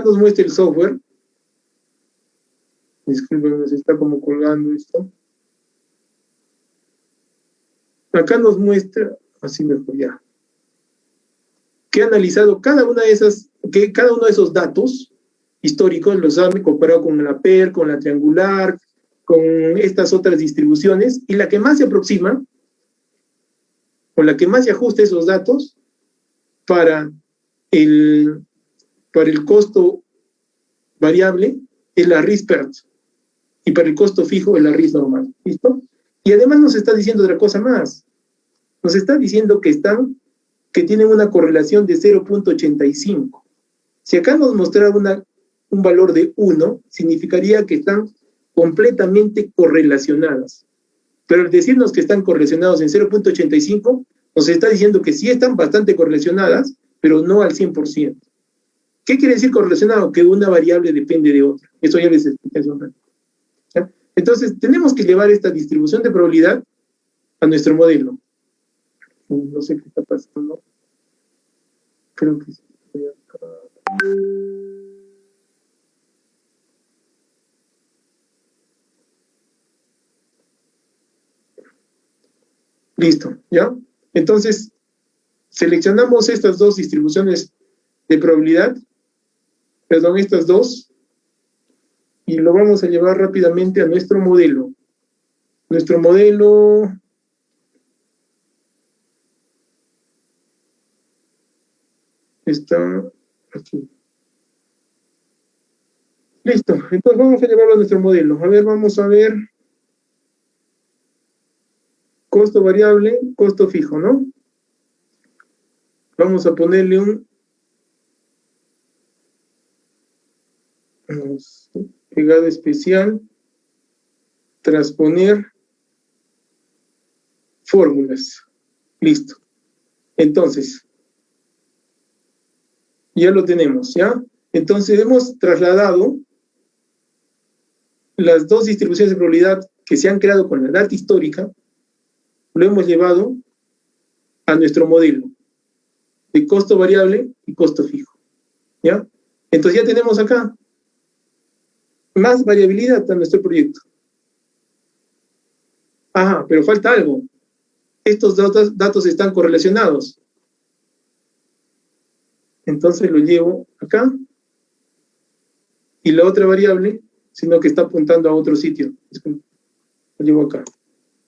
nos muestra el software. Disculpen, se está como colgando esto. Acá nos muestra, así mejor ya, que ha analizado cada uno de esos datos históricos, los ha comparado con la PER, con la triangular, con estas otras distribuciones, y la que más se aproxima, o la que más se ajusta a esos datos, para el costo variable, es la RISPERT, y para el costo fijo es la RIS normal. ¿Listo? Y además nos está diciendo otra cosa más. Nos está diciendo que tienen una correlación de 0.85. Si acá nos mostrara un valor de 1, significaría que están completamente correlacionadas. Pero al decirnos que están correlacionados en 0.85, nos está diciendo que sí están bastante correlacionadas, pero no al 100%. ¿Qué quiere decir correlacionado? Que una variable depende de otra. Eso ya les expliqué hace un rato. ¿Ya? Entonces, tenemos que llevar esta distribución de probabilidad a nuestro modelo. No sé qué está pasando. Creo que sí. Listo, ¿ya? Entonces, seleccionamos estas dos distribuciones de probabilidad, perdón, estas dos, y lo vamos a llevar rápidamente a nuestro modelo. Nuestro modelo está aquí. Listo, entonces vamos a llevarlo a nuestro modelo. A ver, vamos a ver. Costo variable, costo fijo, ¿no? Vamos a ponerle un pegada especial, transponer fórmulas. Listo. Entonces, ya lo tenemos, ¿ya? Entonces hemos trasladado las dos distribuciones de probabilidad que se han creado con la data histórica, lo hemos llevado a nuestro modelo de costo variable y costo fijo, ¿ya? Entonces ya tenemos acá más variabilidad en nuestro proyecto. Ajá, pero falta algo. Estos datos están correlacionados. Entonces lo llevo acá. Y la otra variable, sino que está apuntando a otro sitio. Lo llevo acá.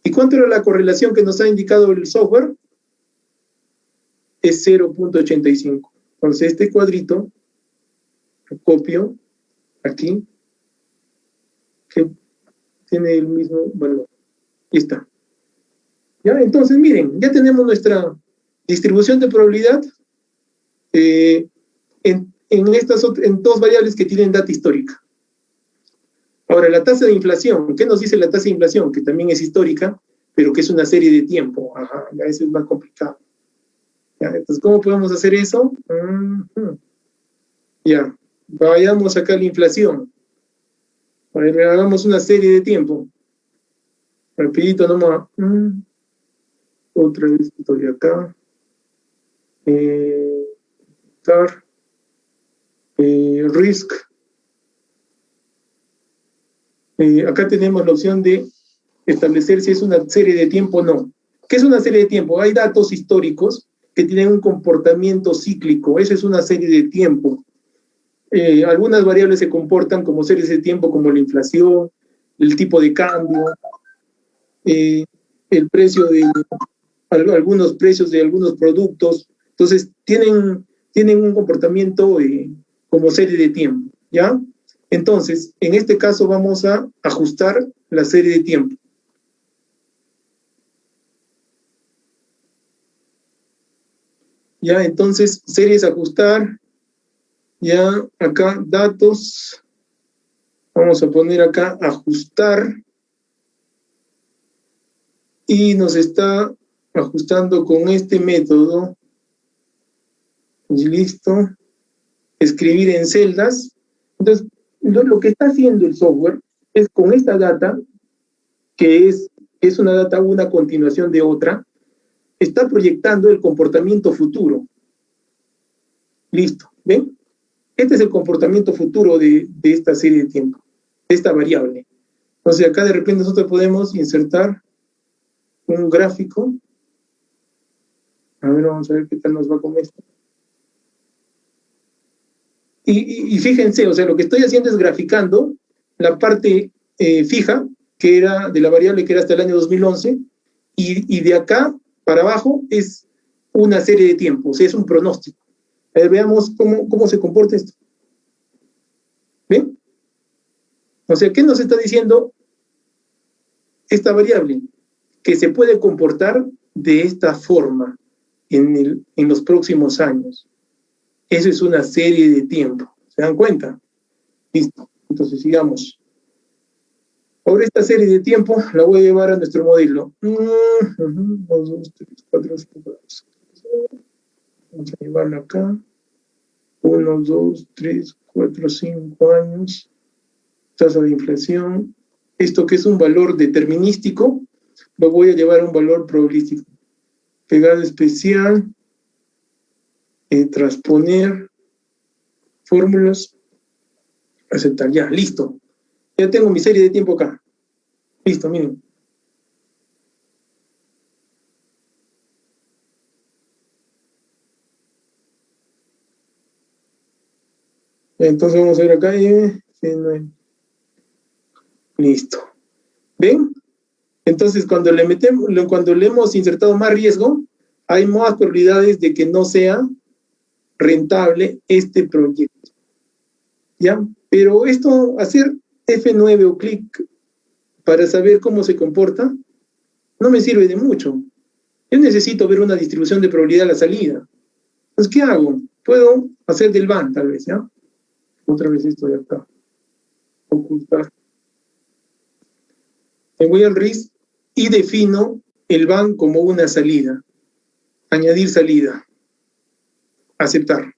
¿Y cuánto era la correlación que nos ha indicado el software? Es 0.85. Entonces este cuadrito lo copio aquí, que tiene el mismo valor. Y está. ¿Ya? Entonces, miren, ya tenemos nuestra distribución de probabilidad en dos variables que tienen data histórica. Ahora, la tasa de inflación. ¿Qué nos dice la tasa de inflación? Que también es histórica, pero que es una serie de tiempo. Ajá, ya eso es más complicado. ¿Ya? Entonces, ¿cómo podemos hacer eso? Ya, vayamos acá a la inflación. A ver, hagamos una serie de tiempo. Rapidito nomás. Otra vez estoy acá. Risk. Acá tenemos la opción de establecer si es una serie de tiempo o no. ¿Qué es una serie de tiempo? Hay datos históricos que tienen un comportamiento cíclico. Esa es una serie de tiempo. Algunas variables se comportan como series de tiempo, como la inflación, el tipo de cambio, el precio de algunos precios de algunos productos. Entonces, tienen un comportamiento como serie de tiempo, ¿ya? Entonces, en este caso vamos a ajustar la serie de tiempo. Ya, entonces, series ajustar. Ya, acá, datos. Vamos a poner acá, ajustar. Y nos está ajustando con este método. Y listo. Escribir en celdas. Entonces, lo que está haciendo el software es con esta data, que es una data una a continuación de otra, está proyectando el comportamiento futuro. Listo, ¿ven? Este es el comportamiento futuro de esta serie de tiempo, de esta variable. Entonces acá de repente nosotros podemos insertar un gráfico. A ver, vamos a ver qué tal nos va con esto. Y fíjense, o sea, lo que estoy haciendo es graficando la parte fija, que era de la variable que era hasta el año 2011, y de acá para abajo es una serie de tiempos, o sea, es un pronóstico. A ver, veamos cómo se comporta esto. ¿Ven? O sea, ¿qué nos está diciendo esta variable? Que se puede comportar de esta forma en los próximos años. Eso es una serie de tiempo. ¿Se dan cuenta? Listo. Entonces, sigamos. Ahora esta serie de tiempo la voy a llevar a nuestro modelo. 1, 2, 3, 4, 5, 6. Vamos a llevarla acá. 1, 2, 3, 4, 5 años. Tasa de inflación. Esto que es un valor determinístico, lo voy a llevar a un valor probabilístico. Pegada especial. Transponer. Fórmulas. Aceptar. Ya, listo. Ya tengo mi serie de tiempo acá. Listo, miren. Entonces vamos a ver acá. Listo. ¿Ven? Entonces cuando le hemos insertado más riesgo, hay más probabilidades de que no sea rentable este proyecto. ¿Ya? Pero esto, hacer F9 o clic para saber cómo se comporta, no me sirve de mucho. Yo necesito ver una distribución de probabilidad a la salida. Entonces, ¿qué hago? Puedo hacer del van, tal vez, ¿ya? Otra vez esto de acá. Ocultar. Me voy al RIS y defino el van como una salida. Añadir salida. Aceptar.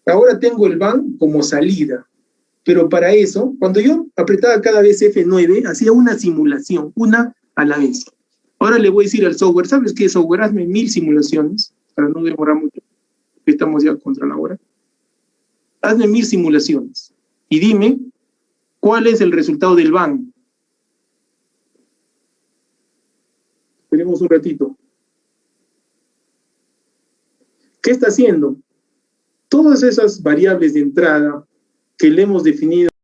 Ahora tengo el van como salida. Pero para eso, cuando yo apretaba cada vez F9, hacía una simulación, una a la vez. Ahora le voy a decir al software, ¿sabes qué, software? Hazme 1000 simulaciones, para no demorar mucho, estamos ya contra la hora. Hazme 1000 simulaciones y dime cuál es el resultado del van. Esperemos un ratito. ¿Qué está haciendo? Todas esas variables de entrada que le hemos definido